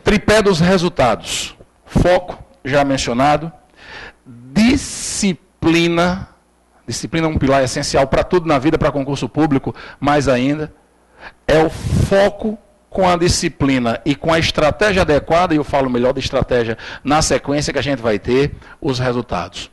Tripé dos resultados. Foco, já mencionado. Disciplina. Disciplina é um pilar essencial para tudo na vida, para concurso público, mais ainda. É o foco com a disciplina e com a estratégia adequada, e eu falo melhor de estratégia na sequência que a gente vai ter, os resultados.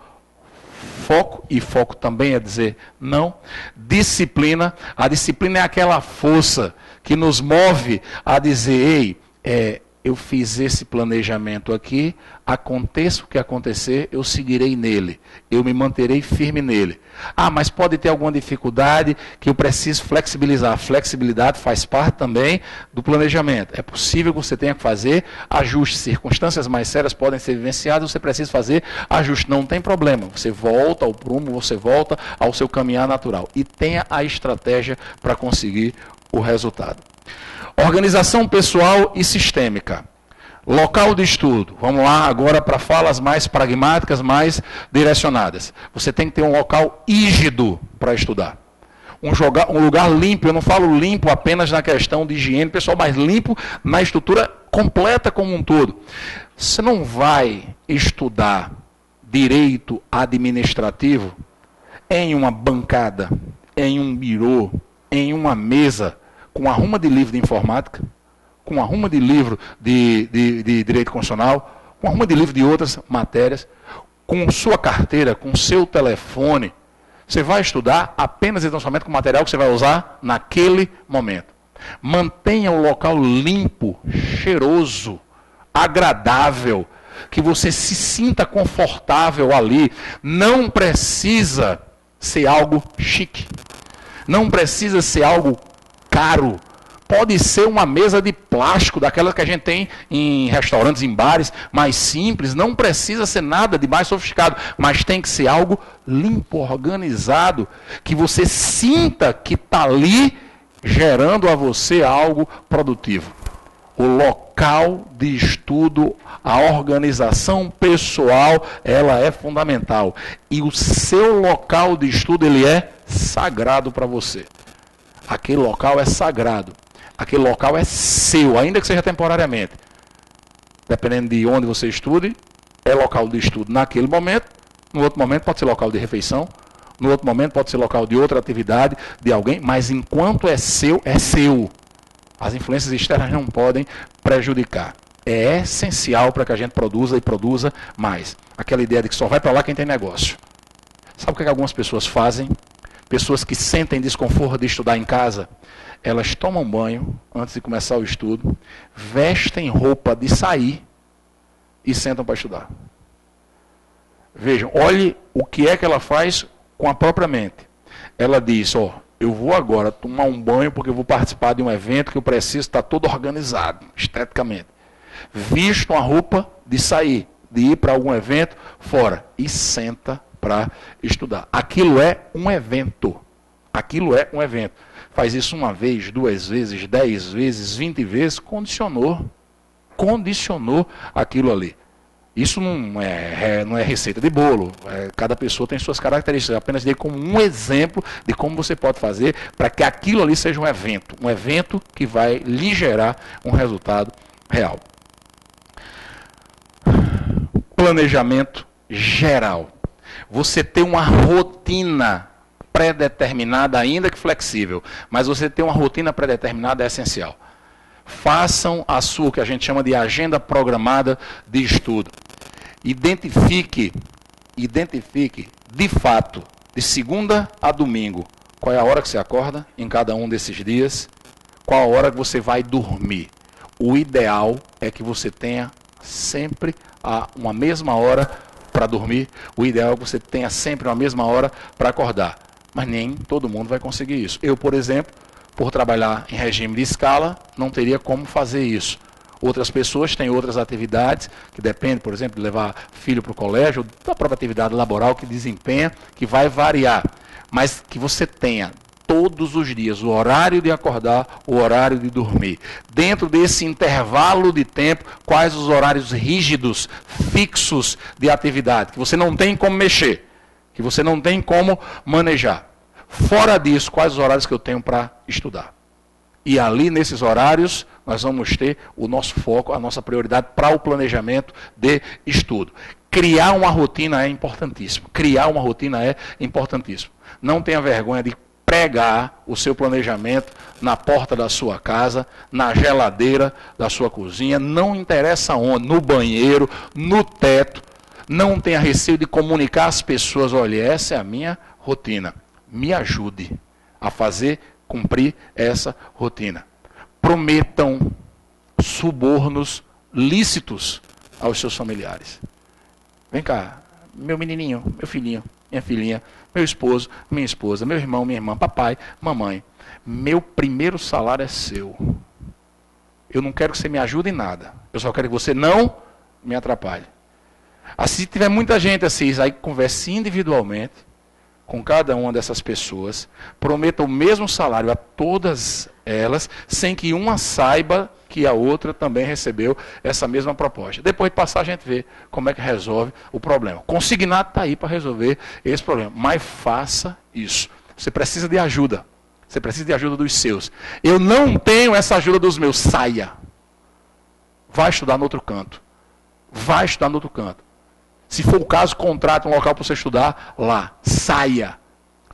Foco, e foco também é dizer não. Disciplina, a disciplina é aquela força que nos move a dizer, ei, eu fiz esse planejamento aqui, aconteça o que acontecer, eu seguirei nele, eu me manterei firme nele. Ah, mas pode ter alguma dificuldade que eu preciso flexibilizar. A flexibilidade faz parte também do planejamento. É possível que você tenha que fazer ajustes, circunstâncias mais sérias podem ser vivenciadas, você precisa fazer ajuste, não tem problema. Você volta ao prumo, você volta ao seu caminhar natural. E tenha a estratégia para conseguir o resultado. Organização pessoal e sistêmica. Local de estudo. Vamos lá agora para falas mais pragmáticas, mais direcionadas. Você tem que ter um local rígido para estudar. Um lugar limpo. Eu não falo limpo apenas na questão de higiene, pessoal, mas limpo na estrutura completa como um todo. Você não vai estudar direito administrativo em uma bancada, em um birô, em uma mesa, com arruma de livro de informática, com arruma de livro de direito constitucional, com arruma de livro de outras matérias, com sua carteira, com seu telefone. Você vai estudar apenas e tão somente com o material que você vai usar naquele momento. Mantenha o local limpo, cheiroso, agradável, que você se sinta confortável ali. Não precisa ser algo chique. Não precisa ser algo caro, Pode ser uma mesa de plástico, daquelas que a gente tem em restaurantes, em bares, mais simples. Não precisa ser nada de mais sofisticado, mas tem que ser algo limpo, organizado, que você sinta que está ali gerando a você algo produtivo. O local de estudo, a organização pessoal, ela é fundamental. E o seu local de estudo, ele é sagrado para você. Aquele local é sagrado. Aquele local é seu, ainda que seja temporariamente. Dependendo de onde você estude, é local de estudo naquele momento. No outro momento pode ser local de refeição. No outro momento pode ser local de outra atividade, de alguém. Mas enquanto é seu, é seu. As influências externas não podem prejudicar. É essencial para que a gente produza e produza mais. Aquela ideia de que só vai para lá quem tem negócio. Sabe o que algumas pessoas fazem? Pessoas que sentem desconforto de estudar em casa, elas tomam banho antes de começar o estudo, vestem roupa de sair e sentam para estudar. Vejam, olhe o que é que ela faz com a própria mente. Ela diz, eu vou agora tomar um banho porque eu vou participar de um evento que eu preciso estar todo organizado, esteticamente. Visto uma roupa de sair, de ir para algum evento fora e senta para estudar. Aquilo é um evento. Aquilo é um evento. Faz isso uma vez, 2 vezes, 10 vezes, 20 vezes, condicionou aquilo ali. Isso não é receita de bolo. Cada pessoa tem suas características. Eu apenas dei como um exemplo de como você pode fazer para que aquilo ali seja um evento que vai lhe gerar um resultado real. Planejamento geral. Você ter uma rotina pré-determinada, ainda que flexível, mas você ter uma rotina pré-determinada é essencial. Façam a sua, o que a gente chama de agenda programada de estudo. Identifique, de fato, de segunda a domingo, qual é a hora que você acorda em cada um desses dias, qual a hora que você vai dormir. O ideal é que você tenha sempre uma mesma hora para dormir, o ideal é que você tenha sempre uma mesma hora para acordar. Mas nem todo mundo vai conseguir isso. Eu, por exemplo, por trabalhar em regime de escala, não teria como fazer isso. Outras pessoas têm outras atividades, que dependem, por exemplo, de levar filho para o colégio, da própria atividade laboral que desempenha, que vai variar. Mas que você tenha todos os dias o horário de acordar, o horário de dormir. Dentro desse intervalo de tempo, quais os horários rígidos, fixos de atividade, que você não tem como mexer, que você não tem como manejar. Fora disso, quais os horários que eu tenho para estudar. E ali, nesses horários, nós vamos ter o nosso foco, a nossa prioridade para o planejamento de estudo. Criar uma rotina é importantíssimo. Não tenha vergonha de pregar o seu planejamento na porta da sua casa, na geladeira da sua cozinha, não interessa onde, no banheiro, no teto. Não tenha receio de comunicar às pessoas, olha, essa é a minha rotina. Me ajude a cumprir essa rotina. Prometam subornos lícitos aos seus familiares. Vem cá, meu menininho, meu filhinho, minha filhinha, meu esposo, minha esposa, meu irmão, minha irmã, papai, mamãe. Meu primeiro salário é seu. Eu não quero que você me ajude em nada. Eu só quero que você não me atrapalhe. Assim, se tiver muita gente assim, aí converse individualmente com cada uma dessas pessoas, prometa o mesmo salário a todas elas, sem que uma saiba que a outra também recebeu essa mesma proposta. Depois de passar, a gente vê como é que resolve o problema. Consignado está aí para resolver esse problema, mas faça isso. Você precisa de ajuda. Você precisa de ajuda dos seus. Eu não tenho essa ajuda dos meus. Saia. Vai estudar no outro canto. Vai estudar no outro canto. Se for o caso, contrate um local para você estudar lá. Saia.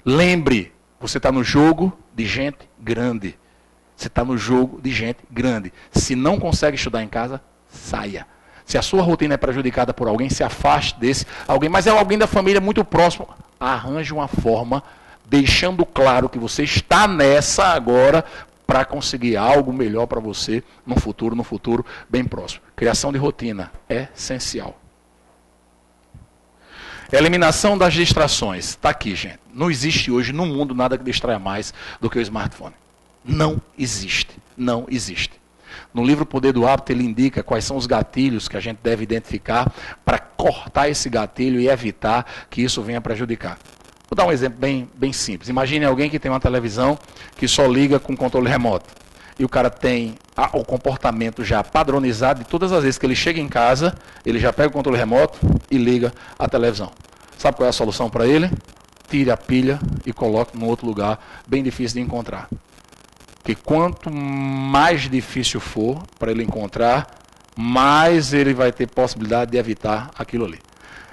Lembre, você está no jogo de gente grande. Você está no jogo de gente grande. Se não consegue estudar em casa, saia. Se a sua rotina é prejudicada por alguém, se afaste desse alguém. Mas é alguém da família muito próximo. Arranje uma forma, deixando claro que você está nessa agora para conseguir algo melhor para você no futuro bem próximo. Criação de rotina é essencial. Eliminação das distrações. Está aqui, gente. Não existe hoje no mundo nada que distraia mais do que o smartphone. Não existe. não existe. No livro Poder do Hábito, ele indica quais são os gatilhos que a gente deve identificar para cortar esse gatilho e evitar que isso venha prejudicar. Vou dar um exemplo bem simples. Imagine alguém que tem uma televisão que só liga com controle remoto. E o cara tem o comportamento já padronizado de todas as vezes que ele chega em casa, ele já pega o controle remoto e liga a televisão. Sabe qual é a solução para ele? Tire a pilha e coloque num outro lugar bem difícil de encontrar. Porque quanto mais difícil for para ele encontrar, mais ele vai ter possibilidade de evitar aquilo ali.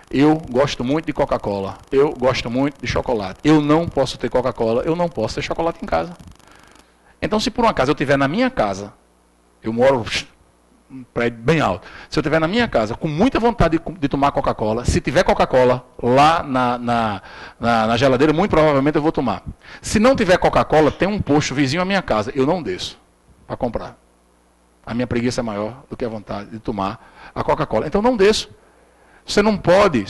Eu gosto muito de Coca-Cola, eu gosto muito de chocolate. Eu não posso ter Coca-Cola, eu não posso ter chocolate em casa. Então, se por um acaso eu estiver na minha casa, eu moro um prédio bem alto, se eu estiver na minha casa com muita vontade de tomar Coca-Cola, se tiver Coca-Cola lá na geladeira, muito provavelmente eu vou tomar. Se não tiver Coca-Cola, tem um posto vizinho à minha casa, eu não desço para comprar. A minha preguiça é maior do que a vontade de tomar a Coca-Cola. Então não desço. Você não pode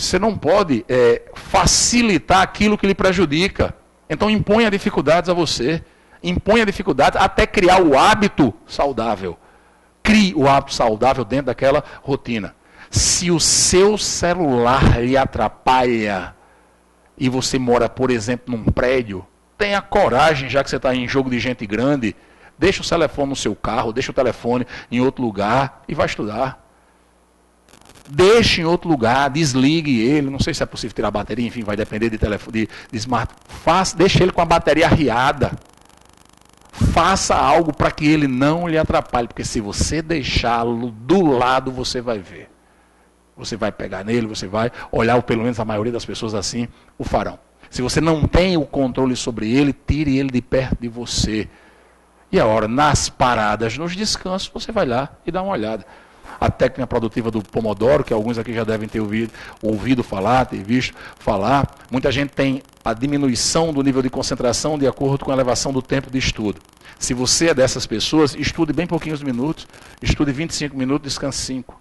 facilitar aquilo que lhe prejudica. Então imponha dificuldades a você. Imponha dificuldades até criar o hábito saudável. Crie o hábito saudável dentro daquela rotina. Se o seu celular lhe atrapalha e você mora, por exemplo, num prédio, tenha coragem, já que você está em jogo de gente grande, deixa o telefone no seu carro, deixa o telefone em outro lugar e vai estudar. Deixe em outro lugar, desligue ele, não sei se é possível tirar a bateria, enfim, vai depender de telefone, de smartphone. Deixe ele com a bateria arriada. Faça algo para que ele não lhe atrapalhe, porque se você deixá-lo do lado, você vai ver. Você vai pegar nele, você vai olhar, ou pelo menos a maioria das pessoas assim o farão. Se você não tem o controle sobre ele, tire ele de perto de você. E a hora, nas paradas, nos descansos, você vai lá e dá uma olhada. A técnica produtiva do Pomodoro, que alguns aqui já devem ter ouvido falar, ter visto falar. Muita gente tem a diminuição do nível de concentração de acordo com a elevação do tempo de estudo. Se você é dessas pessoas, estude bem pouquinhos minutos, estude 25 minutos, descanse 5.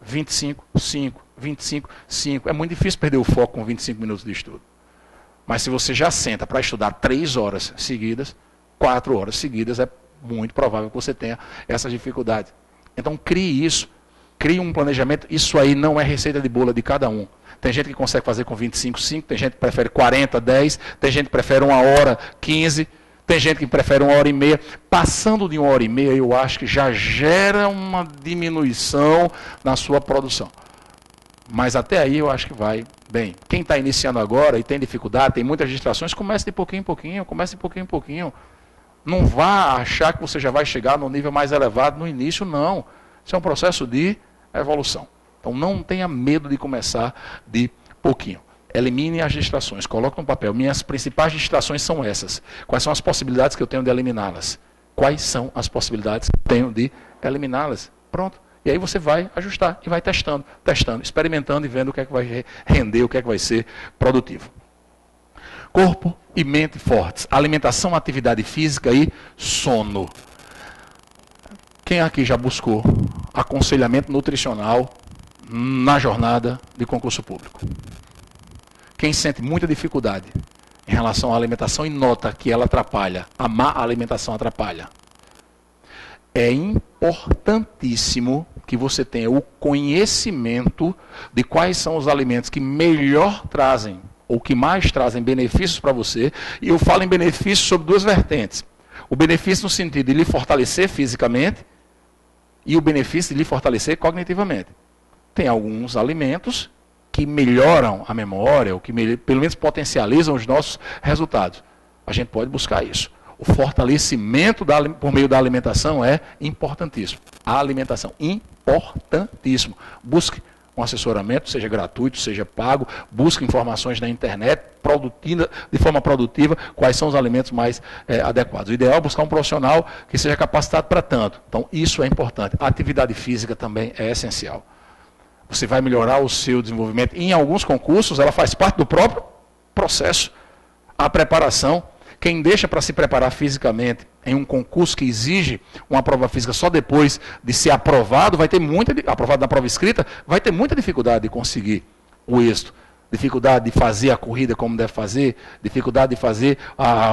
25, 5, 25, 5. É muito difícil perder o foco com 25 minutos de estudo. Mas se você já senta para estudar 3 horas seguidas, 4 horas seguidas, é muito provável que você tenha essa dificuldade. Então crie isso, crie um planejamento. Isso aí não é receita de bolo de cada um. Tem gente que consegue fazer com 25, 5, tem gente que prefere 40, 10, tem gente que prefere 1 hora, 15, tem gente que prefere 1 hora e meia. Passando de 1 hora e meia, eu acho que já gera uma diminuição na sua produção. Mas até aí eu acho que vai bem. Quem está iniciando agora e tem dificuldade, tem muitas distrações, comece de pouquinho em pouquinho, comece de pouquinho em pouquinho. Não vá achar que você já vai chegar no nível mais elevado no início, não. Isso é um processo de evolução. Então não tenha medo de começar de pouquinho. Elimine as distrações, coloque no papel. Minhas principais distrações são essas. Quais são as possibilidades que eu tenho de eliminá-las? Quais são as possibilidades que eu tenho de eliminá-las? Pronto. E aí você vai ajustar e vai testando, experimentando e vendo o que é que vai render, o que é que vai ser produtivo. Corpo e mente fortes. Alimentação, atividade física e sono. Quem aqui já buscou aconselhamento nutricional na jornada de concurso público? Quem sente muita dificuldade em relação à alimentação e nota que ela atrapalha, a má alimentação atrapalha. É importantíssimo que você tenha o conhecimento de quais são os alimentos que melhor trazem ou que mais trazem benefícios para você. E eu falo em benefícios sobre 2 vertentes. O benefício no sentido de lhe fortalecer fisicamente e o benefício de lhe fortalecer cognitivamente. Tem alguns alimentos que melhoram a memória, ou que pelo menos potencializam os nossos resultados. A gente pode buscar isso. O fortalecimento por meio da alimentação é importantíssimo. A alimentação, importantíssimo. Busque um assessoramento, seja gratuito, seja pago, busque informações na internet, de forma produtiva, quais são os alimentos mais adequados. O ideal é buscar um profissional que seja capacitado para tanto. Então, isso é importante. A atividade física também é essencial. Você vai melhorar o seu desenvolvimento. Em alguns concursos, ela faz parte do próprio processo. A preparação. Quem deixa para se preparar fisicamente em um concurso que exige uma prova física só depois de ser aprovado, aprovado na prova escrita, vai ter muita dificuldade de conseguir o êxito dificuldade de fazer a corrida como deve fazer, dificuldade de fazer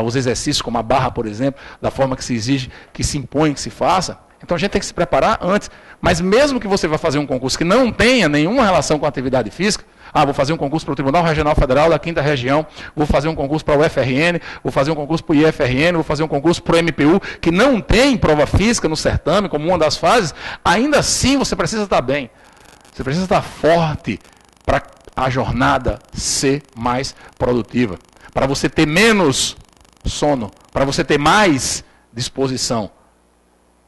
os exercícios como a barra, por exemplo, da forma que se exige, que se impõe que se faça. Então a gente tem que se preparar antes. Mas mesmo que você vá fazer um concurso que não tenha nenhuma relação com a atividade física, vou fazer um concurso para o Tribunal Regional Federal da 5ª Região, vou fazer um concurso para o UFRN, vou fazer um concurso para o IFRN, vou fazer um concurso para o MPU, que não tem prova física no certame, como uma das fases, ainda assim você precisa estar bem. Você precisa estar forte para a jornada ser mais produtiva. Para você ter menos sono, para você ter mais disposição.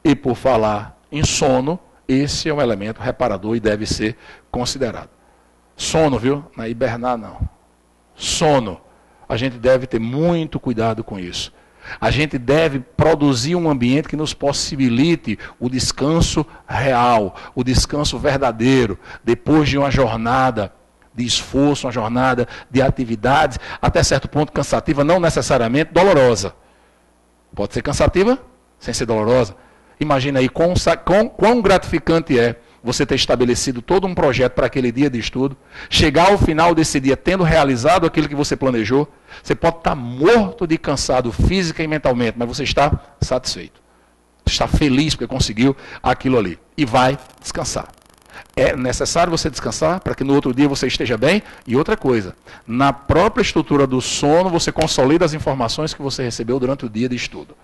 E por falar em sono, esse é um elemento reparador e deve ser considerado. Sono, viu? Não é hibernar, não. Sono. A gente deve ter muito cuidado com isso. A gente deve produzir um ambiente que nos possibilite o descanso real, o descanso verdadeiro, depois de uma jornada de esforço, uma jornada de atividades, até certo ponto cansativa, não necessariamente dolorosa. Pode ser cansativa, sem ser dolorosa. Imagina aí quão gratificante é você ter estabelecido todo um projeto para aquele dia de estudo, chegar ao final desse dia tendo realizado aquilo que você planejou. Você pode estar morto de cansado física e mentalmente, mas você está satisfeito. Você está feliz porque conseguiu aquilo ali. E vai descansar. É necessário você descansar para que no outro dia você esteja bem. E outra coisa, na própria estrutura do sono, você consolida as informações que você recebeu durante o dia de estudo.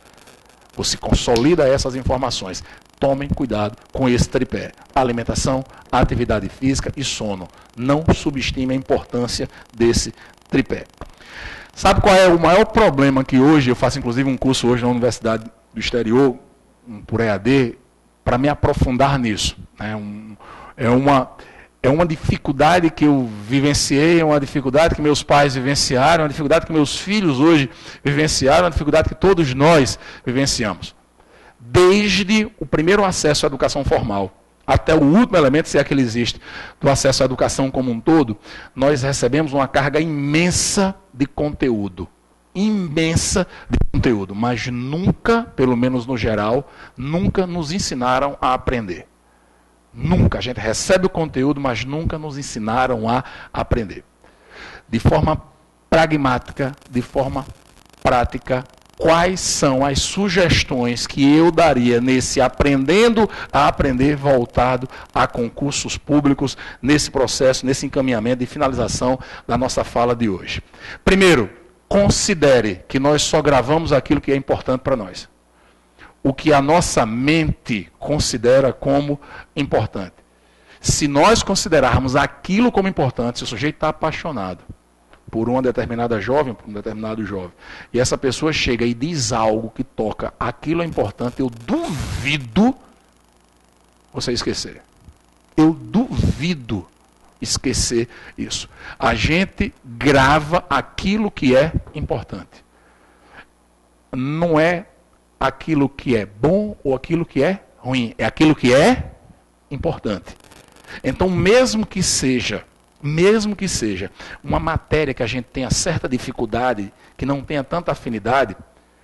Você consolida essas informações. Tomem cuidado com esse tripé. Alimentação, atividade física e sono. Não subestime a importância desse tripé. Sabe qual é o maior problema que hoje, eu faço inclusive um curso hoje na Universidade do Exterior, por EAD, para me aprofundar nisso. É uma dificuldade que eu vivenciei, é uma dificuldade que meus pais vivenciaram, é uma dificuldade que meus filhos hoje vivenciaram, é uma dificuldade que todos nós vivenciamos. Desde o primeiro acesso à educação formal até o último elemento, se é que ele existe, do acesso à educação como um todo, nós recebemos uma carga imensa de conteúdo. Imensa de conteúdo, mas nunca, pelo menos no geral, nunca nos ensinaram a aprender. Nunca. A gente recebe o conteúdo, mas nunca nos ensinaram a aprender. De forma pragmática, de forma prática, quais são as sugestões que eu daria nesse aprendendo a aprender voltado a concursos públicos, nesse processo, nesse encaminhamento de finalização da nossa fala de hoje? Primeiro, considere que nós só gravamos aquilo que é importante para nós. O que a nossa mente considera como importante. Se nós considerarmos aquilo como importante, se o sujeito está apaixonado por uma determinada jovem, por um determinado jovem, e essa pessoa chega e diz algo que toca, aquilo é importante, eu duvido você esquecer. Eu duvido esquecer isso. A gente grava aquilo que é importante. Não é aquilo que é bom ou aquilo que é ruim. É aquilo que é importante. Então, mesmo que seja uma matéria que a gente tenha certa dificuldade, que não tenha tanta afinidade,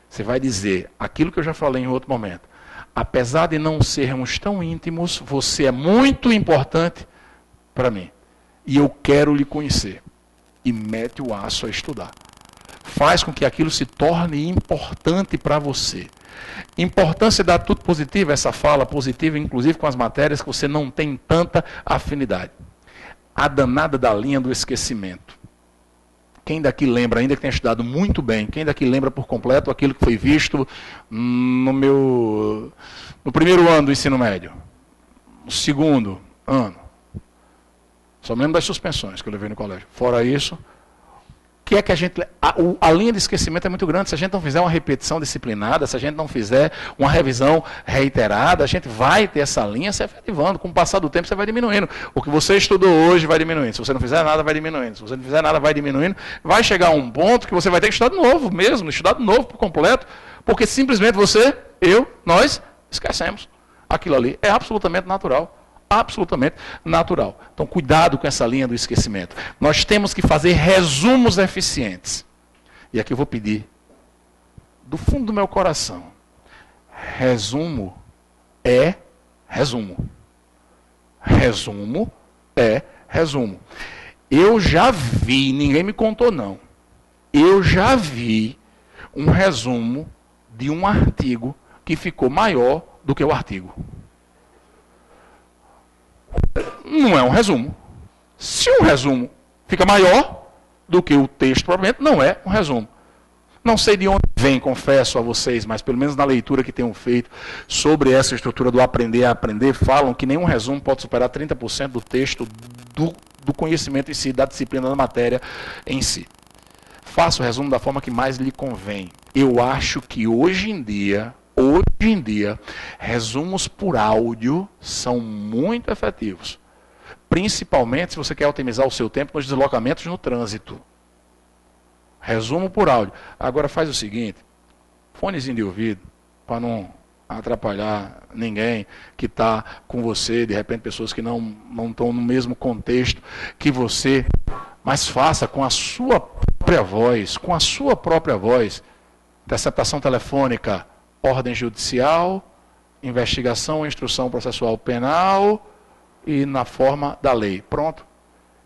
você vai dizer aquilo que eu já falei em outro momento. Apesar de não sermos tão íntimos, você é muito importante para mim. E eu quero lhe conhecer. E mete o aço a estudar. Faz com que aquilo se torne importante para você. Importância da tudo positivo, essa fala positiva, inclusive com as matérias que você não tem tanta afinidade. A danada da linha do esquecimento. Quem daqui lembra, ainda que tenha estudado muito bem, quem daqui lembra por completo aquilo que foi visto no primeiro ano do ensino médio? No segundo ano? Só me lembro das suspensões que eu levei no colégio. Fora isso, que é que a linha de esquecimento é muito grande. Se a gente não fizer uma repetição disciplinada, se a gente não fizer uma revisão reiterada, a gente vai ter essa linha se efetivando. Com o passar do tempo, você vai diminuindo. O que você estudou hoje vai diminuindo. Se você não fizer nada, vai diminuindo. Se você não fizer nada, vai diminuindo. Vai chegar a um ponto que você vai ter que estudar de novo mesmo, estudar de novo por completo, porque simplesmente nós esquecemos. Aquilo ali é absolutamente natural. Absolutamente natural. Então, cuidado com essa linha do esquecimento. Nós temos que fazer resumos eficientes. E aqui eu vou pedir, do fundo do meu coração, resumo é resumo. Resumo é resumo. Eu já vi, ninguém me contou não, eu já vi um resumo de um artigo que ficou maior do que o artigo. Não é um resumo. Se um resumo fica maior do que o texto, provavelmente não é um resumo. Não sei de onde vem, confesso a vocês, mas pelo menos na leitura que tenho feito sobre essa estrutura do aprender a aprender, falam que nenhum resumo pode superar 30% do texto do conhecimento em si, da disciplina da matéria em si. Faça o resumo da forma que mais lhe convém. Eu acho que hoje em dia, resumos por áudio são muito efetivos. Principalmente se você quer otimizar o seu tempo nos deslocamentos no trânsito. Resumo por áudio. Agora faz o seguinte, fonezinho de ouvido, para não atrapalhar ninguém que está com você, de repente pessoas que não estão no mesmo contexto que você, mas faça com a sua própria voz, interceptação telefônica, ordem judicial, investigação ou instrução processual penal e na forma da lei. Pronto.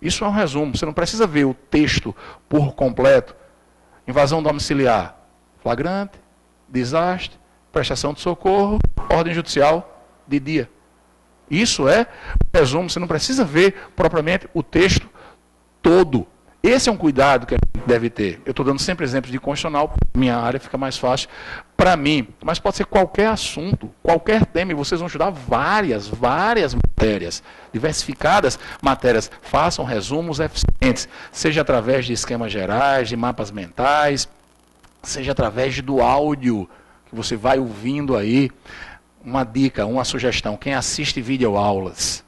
Isso é um resumo. Você não precisa ver o texto por completo. Invasão domiciliar, flagrante, desastre, prestação de socorro, ordem judicial de dia. Isso é um resumo. Você não precisa ver propriamente o texto todo. Esse é um cuidado que a gente deve ter. Eu estou dando sempre exemplos de constitucional, minha área fica mais fácil para mim. Mas pode ser qualquer assunto, qualquer tema, e vocês vão estudar várias matérias, diversificadas matérias. Façam resumos eficientes, seja através de esquemas gerais, de mapas mentais, seja através do áudio, que você vai ouvindo aí. Uma dica, uma sugestão, quem assiste videoaulas,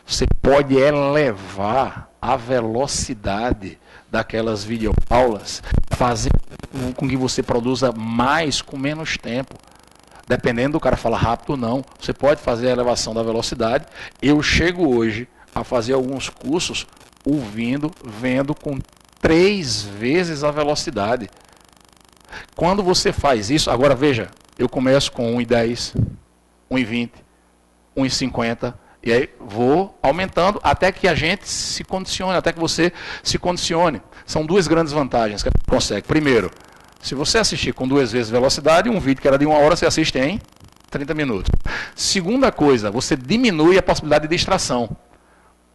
você pode elevar a velocidade daquelas videoaulas, fazer com que você produza mais com menos tempo. Dependendo do cara falar rápido ou não, você pode fazer a elevação da velocidade. Eu chego hoje a fazer alguns cursos ouvindo, vendo com 3 vezes a velocidade. Quando você faz isso, agora veja, eu começo com 1,10, 1,20, 1,50, e aí vou aumentando até que a gente se condicione, até que você se condicione. São 2 grandes vantagens que a gente consegue. Primeiro, se você assistir com 2 vezes velocidade, um vídeo que era de 1 hora, você assiste em 30 minutos. Segunda coisa, você diminui a possibilidade de distração.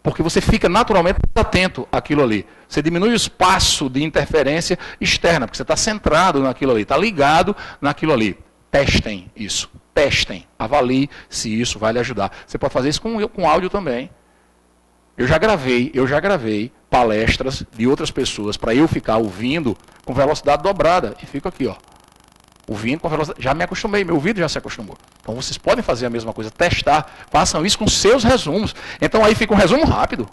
Porque você fica naturalmente atento àquilo ali. Você diminui o espaço de interferência externa, porque você está centrado naquilo ali, está ligado naquilo ali. Testem isso. Testem, avalie se isso vai lhe ajudar. Você pode fazer isso com áudio também. Eu já gravei palestras de outras pessoas para eu ficar ouvindo com velocidade dobrada. E fico aqui, ó, ouvindo com velocidade. Já me acostumei, meu ouvido já se acostumou. Então vocês podem fazer a mesma coisa, testar. Façam isso com seus resumos. Então aí fica um resumo rápido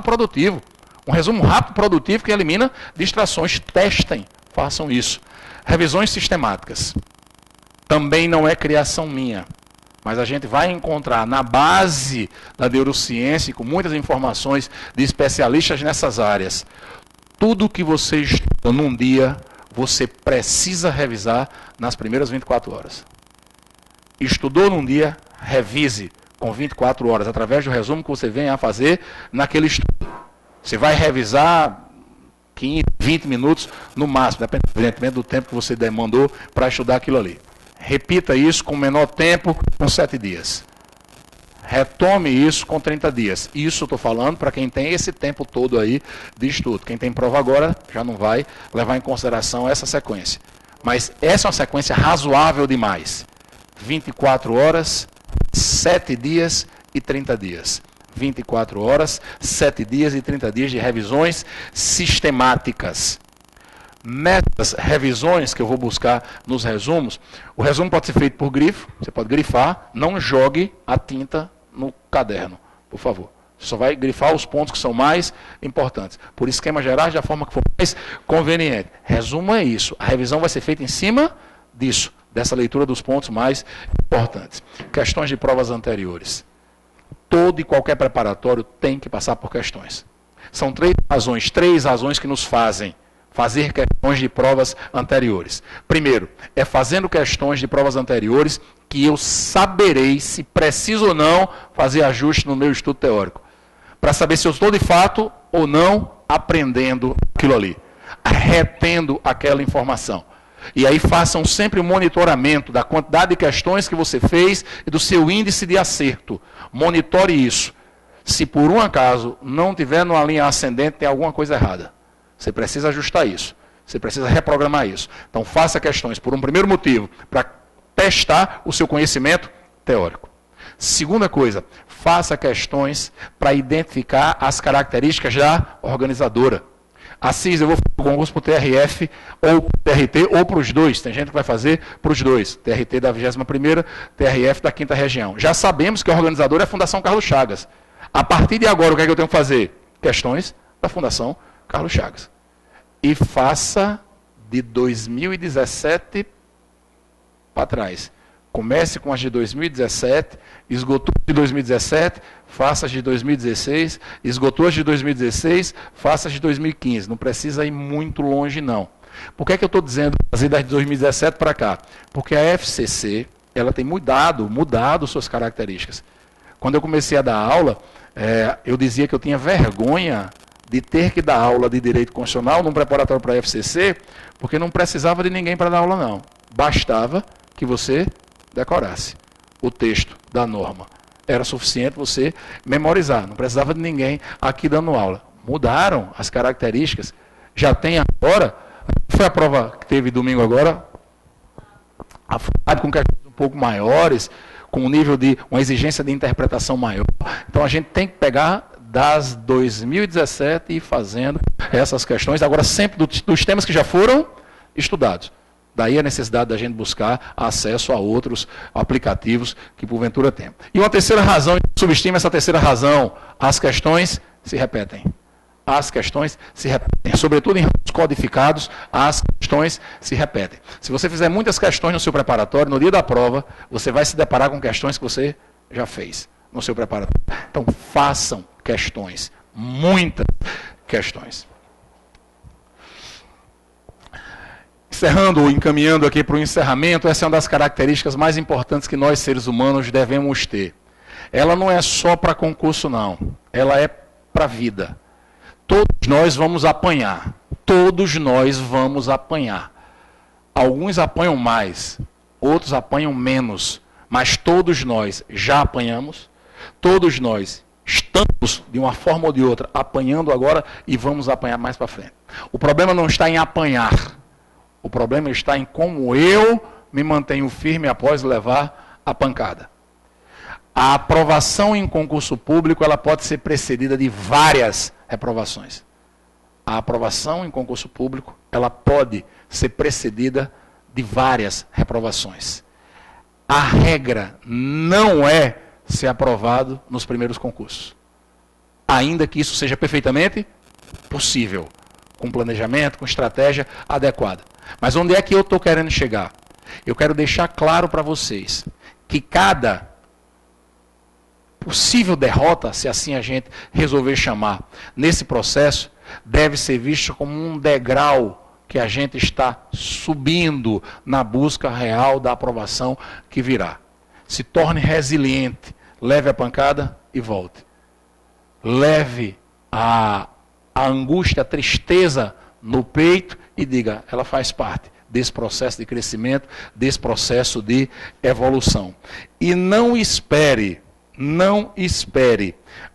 produtivo. Um resumo rápido produtivo que elimina distrações. Testem, façam isso. Revisões sistemáticas. Também não é criação minha, mas a gente vai encontrar na base da neurociência, com muitas informações de especialistas nessas áreas, tudo que você estuda num dia, você precisa revisar nas primeiras 24 horas. Estudou num dia, revise com 24 horas, através do resumo que você venha a fazer naquele estudo. Você vai revisar 15, 20 minutos no máximo, dependendo do tempo que você demandou para estudar aquilo ali. Repita isso com menor tempo, com 7 dias. Retome isso com 30 dias. Isso eu estou falando para quem tem esse tempo todo aí de estudo. Quem tem prova agora já não vai levar em consideração essa sequência. Mas essa é uma sequência razoável demais. 24 horas, 7 dias e 30 dias. 24 horas, 7 dias e 30 dias de revisões sistemáticas. Nessas revisões que eu vou buscar nos resumos, o resumo pode ser feito por grifo, você pode grifar, não jogue a tinta no caderno, por favor. Você só vai grifar os pontos que são mais importantes. Por esquema gerais, da forma que for mais conveniente. Resumo é isso. A revisão vai ser feita em cima disso, dessa leitura dos pontos mais importantes. Questões de provas anteriores. Todo e qualquer preparatório tem que passar por questões. São 3 razões que nos fazem fazer questões de provas anteriores. Primeiro, é fazendo questões de provas anteriores que eu saberei se preciso ou não fazer ajuste no meu estudo teórico. para saber se eu estou de fato ou não aprendendo aquilo ali, retendo aquela informação. E aí façam sempre o monitoramento da quantidade de questões que você fez e do seu índice de acerto. Monitore isso. Se por um acaso não tiver numa linha ascendente, tem alguma coisa errada. Você precisa ajustar isso. Você precisa reprogramar isso. Então faça questões por um primeiro motivo, para testar o seu conhecimento teórico. Segunda coisa, faça questões para identificar as características da organizadora. Assis, eu vou fazer o concurso para o TRF ou para o TRT ou para os dois. Tem gente que vai fazer para os dois. TRT da 21ª, TRF da 5ª região. Já sabemos que a organizadora é a Fundação Carlos Chagas. A partir de agora, o que é que eu tenho que fazer? Questões da Fundação Carlos Chagas. E faça de 2017 para trás. Comece com as de 2017, esgotou as de 2017, faça as de 2016, esgotou as de 2016, faça as de 2015. Não precisa ir muito longe, não. Por que é que eu estou dizendo fazer das de 2017 para cá? Porque a FCC, ela tem mudado suas características. Quando eu comecei a dar aula, eu dizia que eu tinha vergonha de ter que dar aula de Direito Constitucional num preparatório para a FCC, porque não precisava de ninguém para dar aula, não. Bastava que você decorasse o texto da norma. Era suficiente você memorizar, não precisava de ninguém aqui dando aula. Mudaram as características, já tem agora, foi a prova que teve domingo agora, a FUNAD com questões um pouco maiores, com um nível de uma exigência de interpretação maior. Então a gente tem que pegar das 2017 e ir fazendo essas questões, agora sempre dos temas que já foram estudados. Daí a necessidade da gente buscar acesso a outros aplicativos que porventura tem. E uma terceira razão, subestima essa terceira razão, as questões se repetem. As questões se repetem. Sobretudo em ramos codificados, as questões se repetem. Se você fizer muitas questões no seu preparatório, no dia da prova, você vai se deparar com questões que você já fez no seu preparatório. Então façam questões, muitas questões. Encerrando ou encaminhando aqui para o encerramento, essa é uma das características mais importantes que nós, seres humanos, devemos ter. Ela não é só para concurso, não. Ela é para a vida. Todos nós vamos apanhar. Todos nós vamos apanhar. Alguns apanham mais, outros apanham menos. Mas todos nós já apanhamos. Todos nós estamos, de uma forma ou de outra, apanhando agora e vamos apanhar mais para frente. O problema não está em apanhar. O problema está em como eu me mantenho firme após levar a pancada. A aprovação em concurso público, ela pode ser precedida de várias reprovações. A aprovação em concurso público, ela pode ser precedida de várias reprovações. A regra não é ser aprovado nos primeiros concursos. Ainda que isso seja perfeitamente possível, com planejamento, com estratégia adequada. Mas onde é que eu estou querendo chegar? Eu quero deixar claro para vocês que cada possível derrota, se assim a gente resolver chamar, nesse processo, deve ser visto como um degrau que a gente está subindo na busca real da aprovação que virá. Se torne resiliente, leve a pancada e volte. Leve a angústia, a tristeza no peito e diga, ela faz parte desse processo de crescimento, desse processo de evolução. E não espere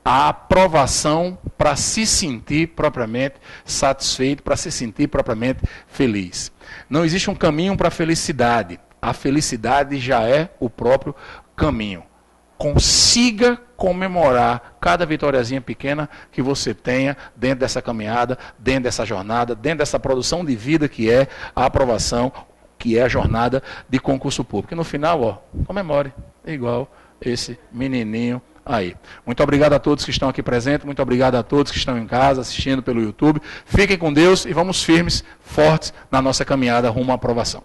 a aprovação para se sentir propriamente satisfeito, para se sentir propriamente feliz. Não existe um caminho para a felicidade. A felicidade já é o próprio caminho. Consiga comemorar cada vitóriazinha pequena que você tenha dentro dessa caminhada, dentro dessa jornada, dentro dessa produção de vida que é a aprovação, que é a jornada de concurso público. E no final, comemore, igual esse menininho aí. Muito obrigado a todos que estão aqui presentes, muito obrigado a todos que estão em casa, assistindo pelo YouTube. Fiquem com Deus e vamos firmes, fortes na nossa caminhada rumo à aprovação.